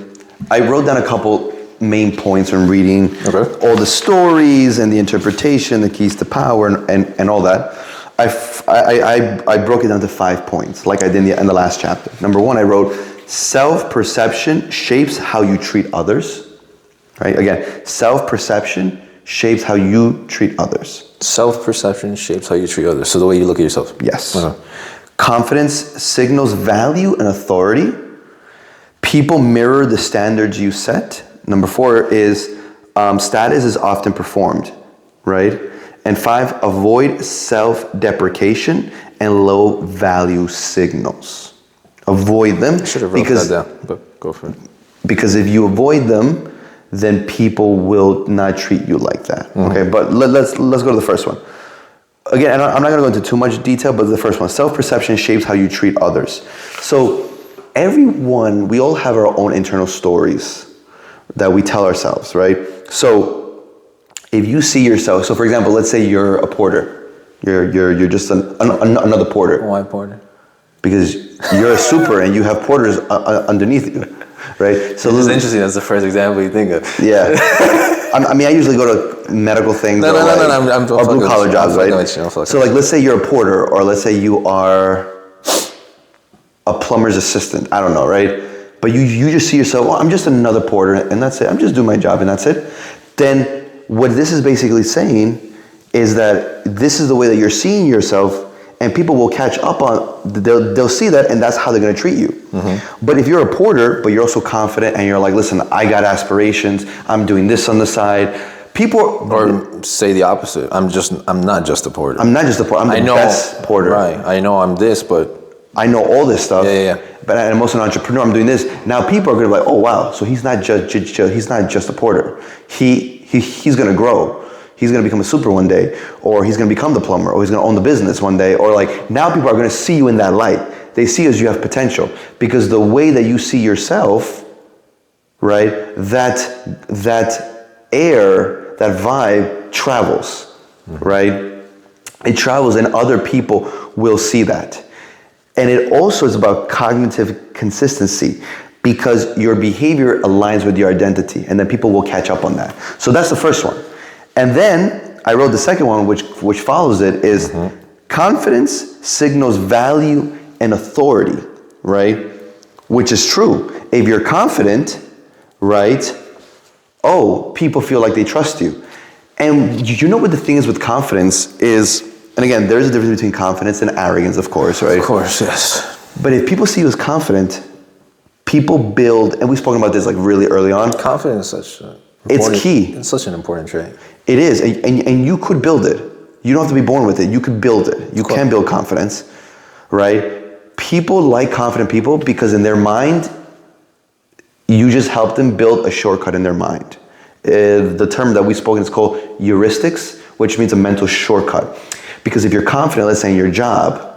I wrote down a couple main points when reading all the stories and the interpretation, the keys to power, and all that. I broke it down to 5 points, like I did in the last chapter. Number 1, I wrote, self-perception shapes how you treat others. Right? Again, self-perception shapes how you treat others. Self-perception shapes how you treat others. So the way you look at yourself. Yes. Confidence signals value and authority. People mirror the standards you set. Number 4 is status is often performed, right? And 5, avoid self-deprecation and low value signals. Avoid them. I should have wrote that down, but go for it. Because if you avoid them, then people will not treat you like that. Okay, but let's go to the first one. Again, I'm not going to go into too much detail, but the first one, self-perception shapes how you treat others. So everyone, we all have our own internal stories that we tell ourselves, right? So if you see yourself, so for example, let's say you're a porter. You're just another porter. Why porter? Because you're a super and you have porters underneath you, right? So it's interesting. That's the first example you think of. Yeah. I mean, I usually go to medical things No, I'm or blue collar jobs, right? So like, let's say you're a porter, or let's say you are a plumber's assistant. I don't know, right? But you just see yourself, well, I'm just another porter, and that's it. I'm just doing my job, and that's it. Then what this is basically saying is that this is the way that you're seeing yourself, and people will catch up on, they'll see that, and that's how they're going to treat you. But if you're a porter, but you're also confident, and you're like, listen, I got aspirations, I'm doing this on the side, people... Or say the opposite, I'm not just a porter. I'm not just a porter, I'm the best porter. Right, I know I'm this, but... I know all this stuff. Yeah. But I'm also an entrepreneur, I'm doing this. Now people are going to be like, oh wow, so he's not just a porter. He's going to grow. He's going to become a super one day, or he's going to become the plumber, or he's going to own the business one day, or like, now people are going to see you in that light. They see as you have potential, because the way that you see yourself, right, that air, that vibe travels, right? It travels, and other people will see that. And it also is about cognitive consistency, because your behavior aligns with your identity, and then people will catch up on that. So that's the first one. And then I wrote the second one, which follows it, is confidence signals value and authority, right? Which is true. If you're confident, right, people feel like they trust you. And you know what the thing is with confidence is, and again, there's a difference between confidence and arrogance, of course, right? Of course, yes. But if people see you as confident, people build, and we've spoken about this like really early on. Confidence is such it's key. It's such an important trait. It is, and you could build it. You don't have to be born with it. You could build it. You can build confidence, right? People like confident people because in their mind, you just help them build a shortcut in their mind. The term that we've spoken is called heuristics, which means a mental shortcut. Because if you're confident, let's say in your job,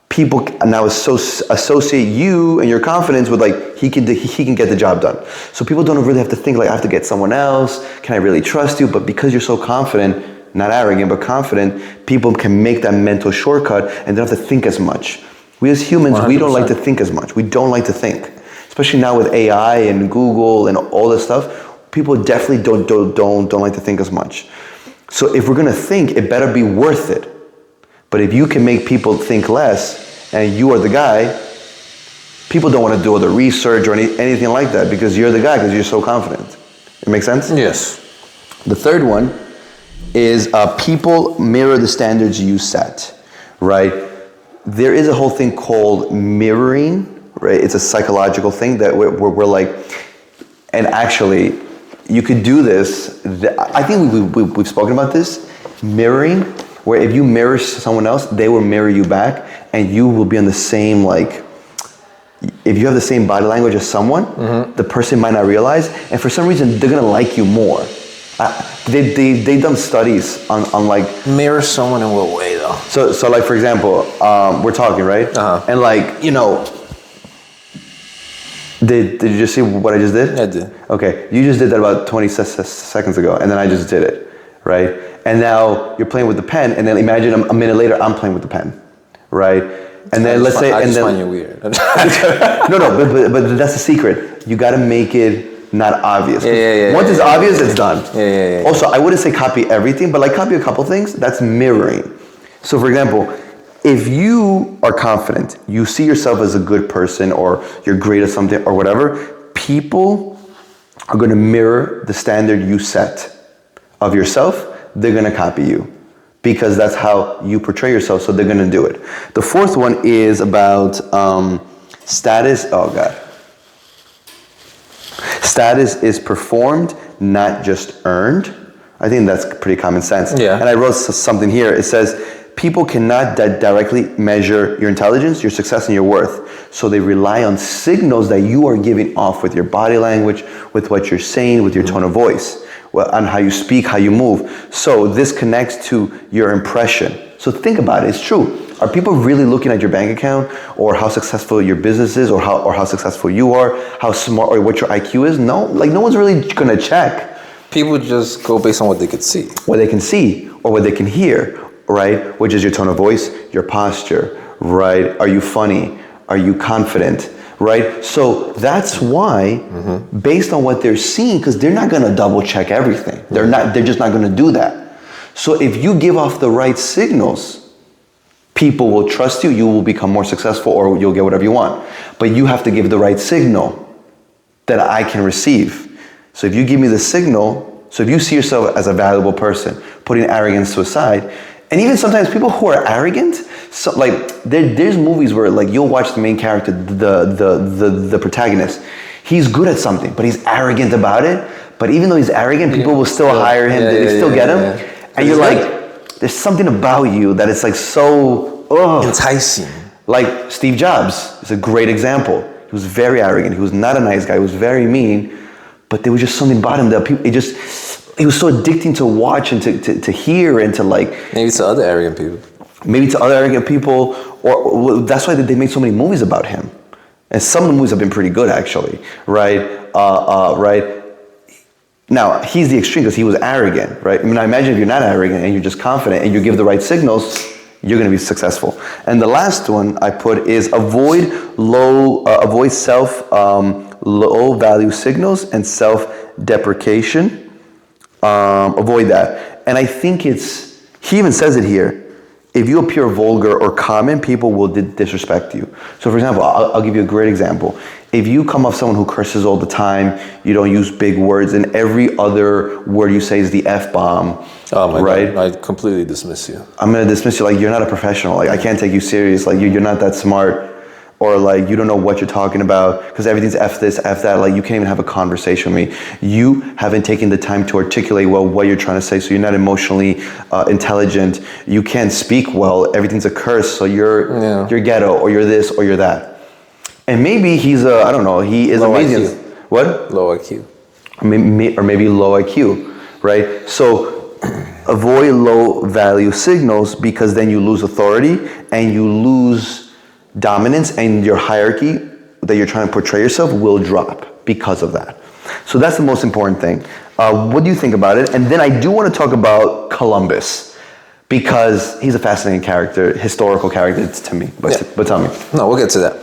people now associate you and your confidence with like, he can get the job done. So people don't really have to think like, I have to get someone else. Can I really trust you? But because you're so confident, not arrogant, but confident, people can make that mental shortcut and they don't have to think as much. We as humans, 100%. We don't like to think as much. We don't like to think. Especially now with AI and Google and all this stuff, people definitely don't like to think as much. So if we're gonna think, it better be worth it. But if you can make people think less and you are the guy, people don't want to do all the research or anything like that because you're the guy, because you're so confident. It makes sense? Yes. The third one is people mirror the standards you set, right? There is a whole thing called mirroring, right? It's a psychological thing that we're like, and actually, you could do this. I think we've spoken about this, mirroring, where if you mirror someone else, they will mirror you back, and you will be on the same, like, if you have the same body language as someone, the person might not realize, and for some reason, they're gonna like you more. They've done studies on like... Mirror someone in what way, though? So like, for example, we're talking, right? And like, you know, did you just see what I just did? I did. Okay, you just did that about 20 seconds ago, and then I just did it, right? And now you're playing with the pen, and then imagine a minute later, I'm playing with the pen, right? And then let's say, I just find you weird. No, but that's the secret. You got to make it not obvious. Yeah, Once it's obvious, it's done. Yeah. Also, I wouldn't say copy everything, but like copy a couple things. That's mirroring. So, for example, if you are confident, you see yourself as a good person, or you're great at something, or whatever, people are going to mirror the standard you set of yourself. They're going to copy you because that's how you portray yourself. So they're going to do it. The fourth one is about status. Oh God. Status is performed, not just earned. I think that's pretty common sense. Yeah. And I wrote something here. It says, people cannot directly measure your intelligence, your success, and your worth. So they rely on signals that you are giving off with your body language, with what you're saying, with your tone of voice, on how you speak, how you move. So this connects to your impression. So think about it. It's true. Are people really looking at your bank account, or how successful your business is, or how successful you are, how smart, or what your IQ is? No, like no one's really gonna check. People just go based on what they could see. What they can see, or what they can hear, right? Which is your tone of voice, your posture, right? Are you funny? Are you confident? Right? So that's why, based on what they're seeing, because they're not gonna double check everything. They're just not gonna do that. So if you give off the right signals, people will trust you, you will become more successful, or you'll get whatever you want. But you have to give the right signal that I can receive. So if you give me the signal, so if you see yourself as a valuable person, putting arrogance to a side, and even sometimes people who are arrogant, so like there's movies where like you'll watch the main character, the protagonist, he's good at something, but he's arrogant about it. But even though he's arrogant, people will still hire him, they still get him. And you're like, there's something about you that it's like so enticing. Like Steve Jobs is a great example. He was very arrogant. He was not a nice guy. He was very mean. But there was just something about him that people, it was so addicting to watch and to hear and to like. Maybe to other arrogant people. Maybe to other arrogant people, or that's why they made so many movies about him. And some of the movies have been pretty good actually, right? Right. Now, he's the extreme because he was arrogant, right? I mean, I imagine if you're not arrogant and you're just confident and you give the right signals, you're going to be successful. And the last one I put is avoid low value signals and self-deprecation. Avoid that. And I think he even says it here. If you appear vulgar or common, people will disrespect you. So for example, I'll give you a great example. If you come off someone who curses all the time, you don't use big words, and every other word you say is the F-bomb, right? God, I completely dismiss you. I'm gonna dismiss you like you're not a professional. Like I can't take you serious. Like you're not that smart. Or like you don't know what you're talking about because everything's F this, F that. Like you can't even have a conversation with me. You haven't taken the time to articulate well what you're trying to say, so you're not emotionally intelligent. You can't speak well. Everything's a curse, so you're ghetto, or you're this, or you're that. And maybe he's I don't know. He is low amazing. IQ. What? Low IQ. Or maybe low IQ, right? So avoid low value signals because then you lose authority and you lose dominance, and your hierarchy that you're trying to portray yourself will drop because of that. So that's the most important thing. What do you think about it? And then I do want to talk about Columbus because he's a fascinating character, historical character to me. But tell me. No, we'll get to that.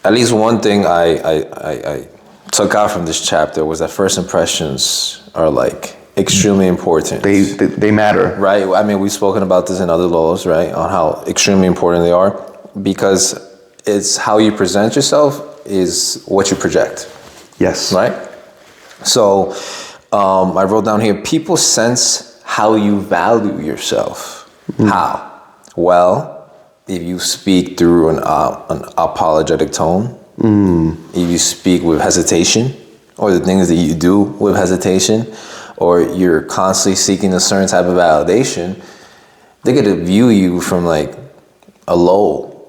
At least one thing I took out from this chapter was that first impressions are like extremely important. They matter. Right? I mean, we've spoken about this in other laws, right? On how extremely important they are because it's how you present yourself is what you project. Yes. Right? So I wrote down here, people sense how you value yourself. How? Well, if you speak through an apologetic tone, if you speak with hesitation, or the things that you do with hesitation, or you're constantly seeking a certain type of validation, they're gonna view you from like a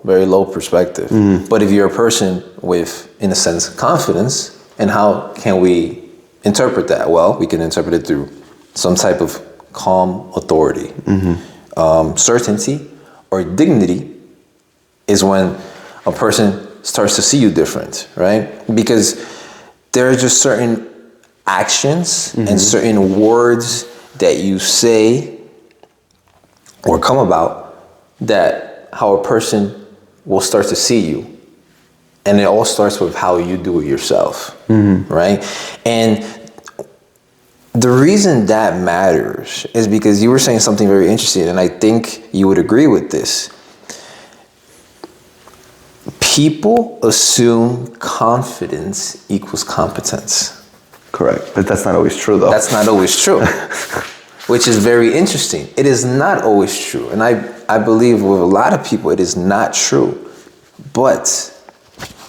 very low perspective. But if you're a person with, in a sense, confidence, and how can we interpret that? Well, we can interpret it through some type of calm authority. Certainty or dignity is when a person starts to see you different, right? Because there are just certain actions and certain words that you say or come about that how a person will start to see you And it all starts with how you do it yourself, right? And the reason that matters is because you were saying something very interesting, and I think you would agree with this. People assume confidence equals competence. Correct. But that's not always true, though. That's not always true, which is very interesting. It is not always true. And I believe with a lot of people, it is not true. But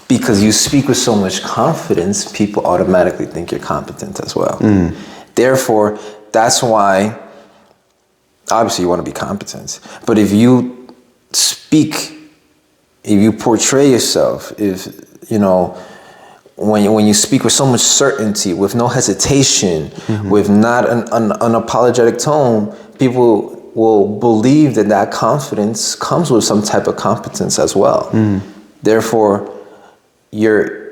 because you speak with so much confidence, people automatically think you're competent as well. Therefore, that's why, obviously you want to be competent. But if you speak, if you portray yourself, if, you know, when you speak with so much certainty, with no hesitation, with not an unapologetic tone, people will believe that confidence comes with some type of competence as well. Therefore, you're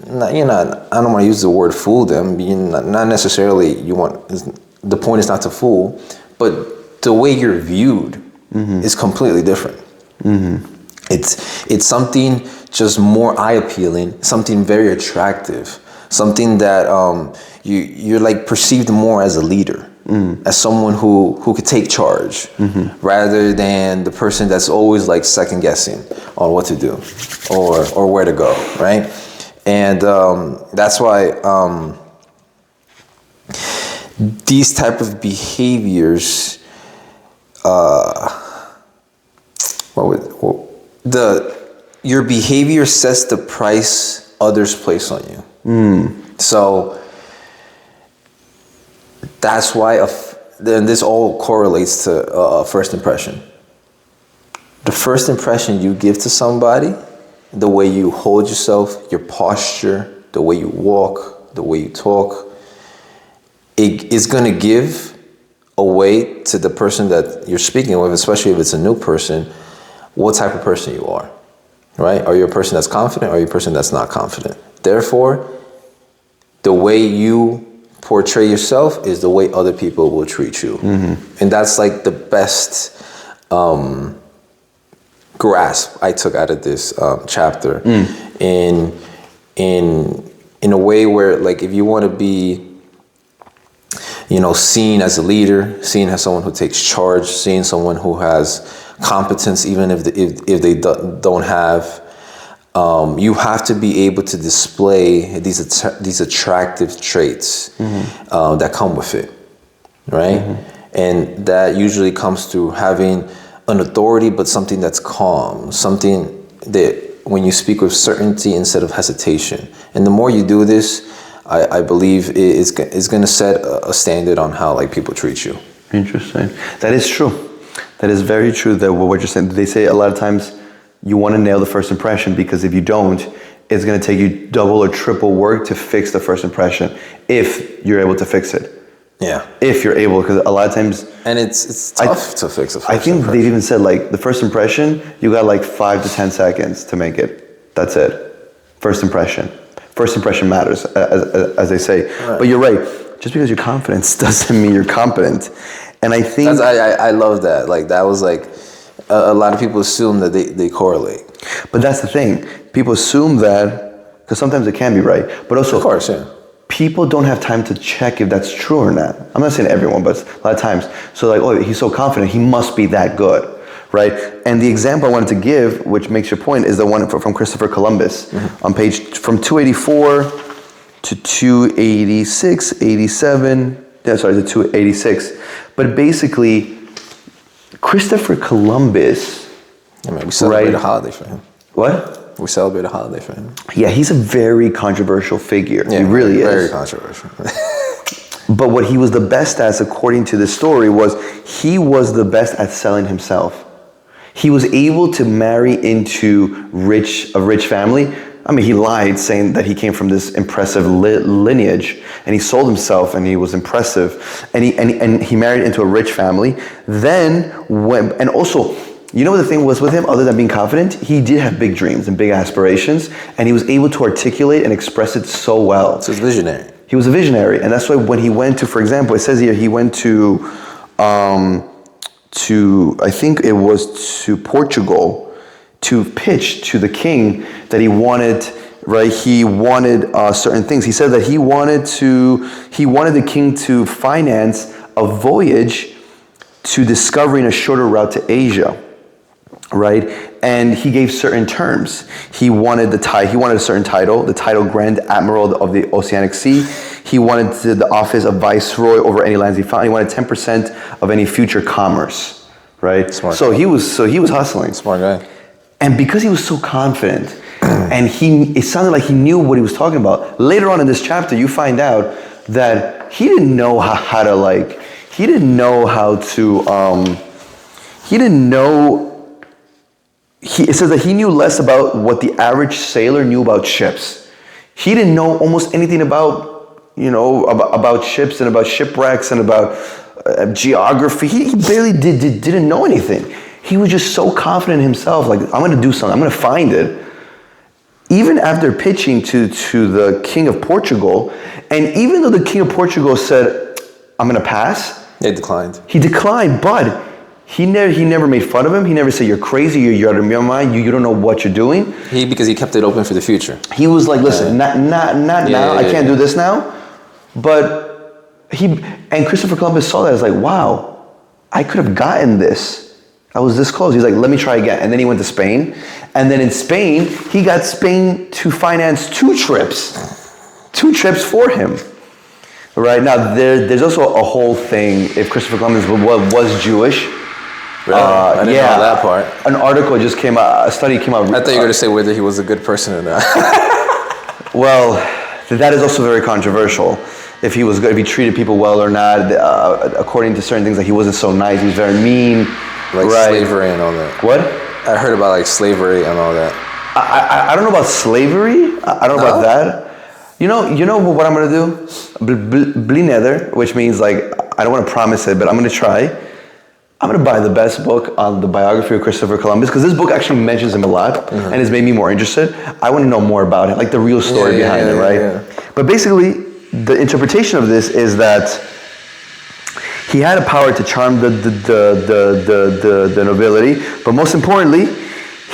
not, I don't want to use the word fool them. Not necessarily the point is not to fool, but the way you're viewed is completely different. It's something just more eye appealing, something very attractive, something that you're like perceived more as a leader, as someone who could take charge, rather than the person that's always like second guessing on what to do or where to go, right? And that's why these type of behaviors, your behavior sets the price others place on you. So that's why then this all correlates to first impression. The first impression you give to somebody, the way you hold yourself, your posture, the way you walk, the way you talk, it is going to give away to the person that you're speaking with, especially if it's a new person, what type of person you are, right? Are you a person that's confident or are you a person that's not confident? Therefore, the way you portray yourself is the way other people will treat you. And that's like the best grasp I took out of this chapter in a way where, like, if you want to be, seen as a leader, seen as someone who takes charge, seen someone who has competence, even if they don't have, you have to be able to display these attractive traits that come with it, right? And that usually comes through having an authority, but something that's calm, something that when you speak with certainty instead of hesitation. And the more you do this, I believe it's going to set a standard on how like people treat you. Interesting. That is true. That is very true. That what you're saying. They say a lot of times you want to nail the first impression, because if you don't, it's going to take you double or triple work to fix the first impression if you're able to fix it. Yeah. If you're able, because a lot of times... And it's tough to fix a first I think impression. they've even said, like, the first impression, you got like 5 to 10 seconds to make it. That's it. First impression. First impression matters, as they say. Right. But you're right. Just because you're confident doesn't mean you're competent. And I think... I love that. Like, that was like... a lot of people assume that they correlate. But that's the thing. People assume that, because sometimes it can be right. But also... Of course, yeah. People don't have time to check if that's true or not. I'm not saying everyone, but a lot of times. So like, oh, he's so confident, he must be that good, right? And the example I wanted to give, which makes your point, is the one from Christopher Columbus. On page, from 284 to 286, 87, to 286. But basically, Christopher Columbus... I mean, we celebrate a holiday for him. What? We celebrate a holiday for him. Yeah, he's a very controversial figure. Yeah, he really is. Very controversial. But what he was the best at, according to the story, was he was the best at selling himself. He was able to marry into a rich family. I mean, he lied saying that he came from this impressive lineage, and he sold himself, and he was impressive, and he married into a rich family. And also, you know what the thing was with him, other than being confident? He did have big dreams and big aspirations, and he was able to articulate and express it so well. So he's visionary. He was a visionary, and that's why when he went to, for example, it says here, he went to I think it was to Portugal to pitch to the king that he wanted, right? He wanted certain things. He said that he wanted the king to finance a voyage to discovering a shorter route to Asia, right? And he gave certain terms. He wanted a certain title, the title Grand Admiral of the Oceanic Sea. He wanted the office of Viceroy over any lands he found. He wanted 10% of any future commerce, right? Smart. So he was hustling. Smart guy. And because he was so confident, and it sounded like he knew what he was talking about. Later on in this chapter, you find out that he didn't know it says that he knew less about what the average sailor knew about ships. He didn't know almost anything about ships and about shipwrecks and about geography. He barely didn't know anything. He was just so confident in himself, like, I'm going to do something, I'm going to find it. Even after pitching to the King of Portugal, and even though the King of Portugal said, I'm going to pass. They declined. He declined, but he never made fun of him. He never said, you're crazy, you're out of your mind, you don't know what you're doing. Because he kept it open for the future. He was like, listen, not now, I can't do this now. But and Christopher Columbus saw that as like, wow, I could have gotten this. I was this close. He's like, let me try again. And then he went to Spain. And then in Spain, he got Spain to finance two trips for him. Right now, there's also a whole thing. If Christopher Columbus was Jewish, really? I didn't know that part. An article just came out. A study came out. I thought you were going to say whether he was a good person or not. Well, that is also very controversial. If he was good, if he treated people well or not. According to certain things, like he wasn't so nice. He was very mean. Like slavery and all that. What? I heard about like slavery and all that. I don't know about slavery. I don't know about that. You know what I'm gonna do? Bli nether, which means like I don't want to promise it, but I'm gonna try. I'm gonna buy the best book on the biography of Christopher Columbus because this book actually mentions him a lot and has made me more interested. I want to know more about it, like the real story behind it, right? Yeah. But basically, the interpretation of this is that he had a power to charm the nobility, but most importantly,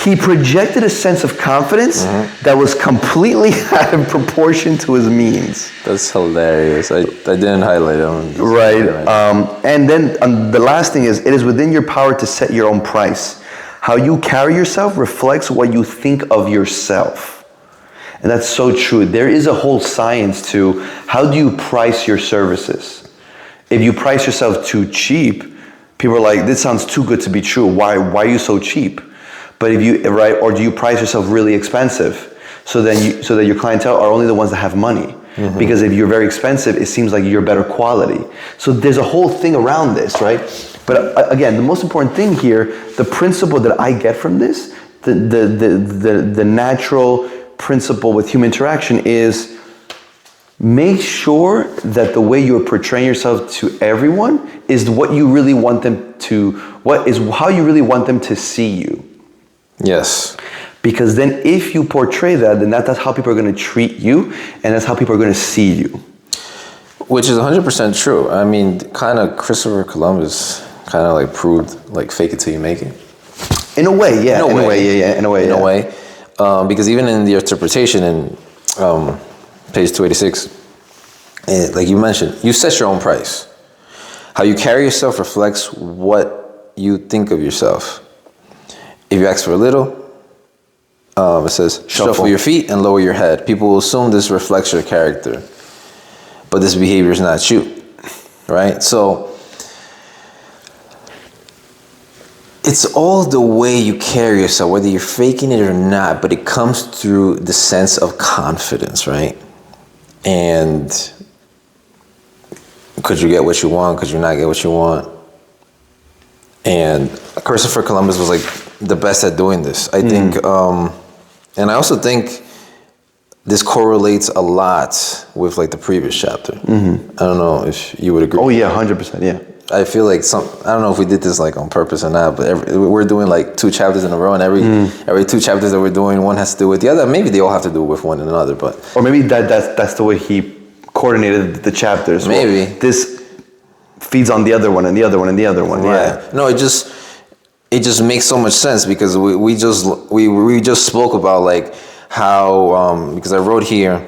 he projected a sense of confidence that was completely out of proportion to his means. That's hilarious. I didn't highlight it. Right. And then the last thing is, it is within your power to set your own price. How you carry yourself reflects what you think of yourself. And that's so true. There is a whole science to how do you price your services. If you price yourself too cheap, people are like, this sounds too good to be true. Why are you so cheap? But if you, right, or do you price yourself really expensive so that your clientele are only the ones that have money? Because if you're very expensive, it seems like you're better quality. So there's a whole thing around this, right? But again, the most important thing here, the principle that I get from this, the natural principle with human interaction is make sure that the way you're portraying yourself to everyone is what you really want them to, how you really want them to see you. Yes. Because then if you portray that, then that's how people are going to treat you, and that's how people are going to see you. Which is 100% true. I mean, kind of Christopher Columbus kind of like proved like fake it till you make it. In a way, yeah. In a way. Because even in the interpretation in page 286, like you mentioned, you set your own price. How you carry yourself reflects what you think of yourself. If you ask for a little, it says, shuffle your feet and lower your head. People will assume this reflects your character, but this behavior is not you, right? So it's all the way you carry yourself, whether you're faking it or not, but it comes through the sense of confidence, right? And could you get what you want? Could you not get what you want? And Christopher Columbus was like the best at doing this. I think, and I also think this correlates a lot with like the previous chapter. I don't know if you would agree. Oh yeah, 100%, yeah. I feel like I don't know if we did this like on purpose or not, but we're doing like 2 chapters in a row, and every 2 chapters that we're doing, one has to do with the other. Maybe they all have to do with one another, but or maybe that's the way he coordinated the chapters. Maybe this feeds on the other one and the other one and the other one. Right. Yeah. No, it just it just makes so much sense because we just spoke about like how because I wrote here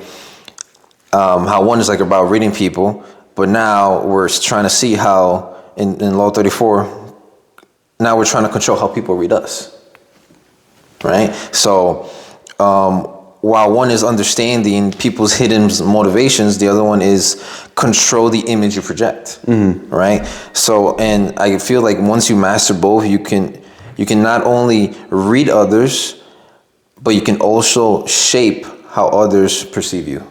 how one is like about reading people, but now we're trying to see how in Law 34 now we're trying to control how people read us, right? So while one is understanding people's hidden motivations, the other one is control the image you project, right? So, and I feel like once you master both, you can not only read others, but you can also shape how others perceive you.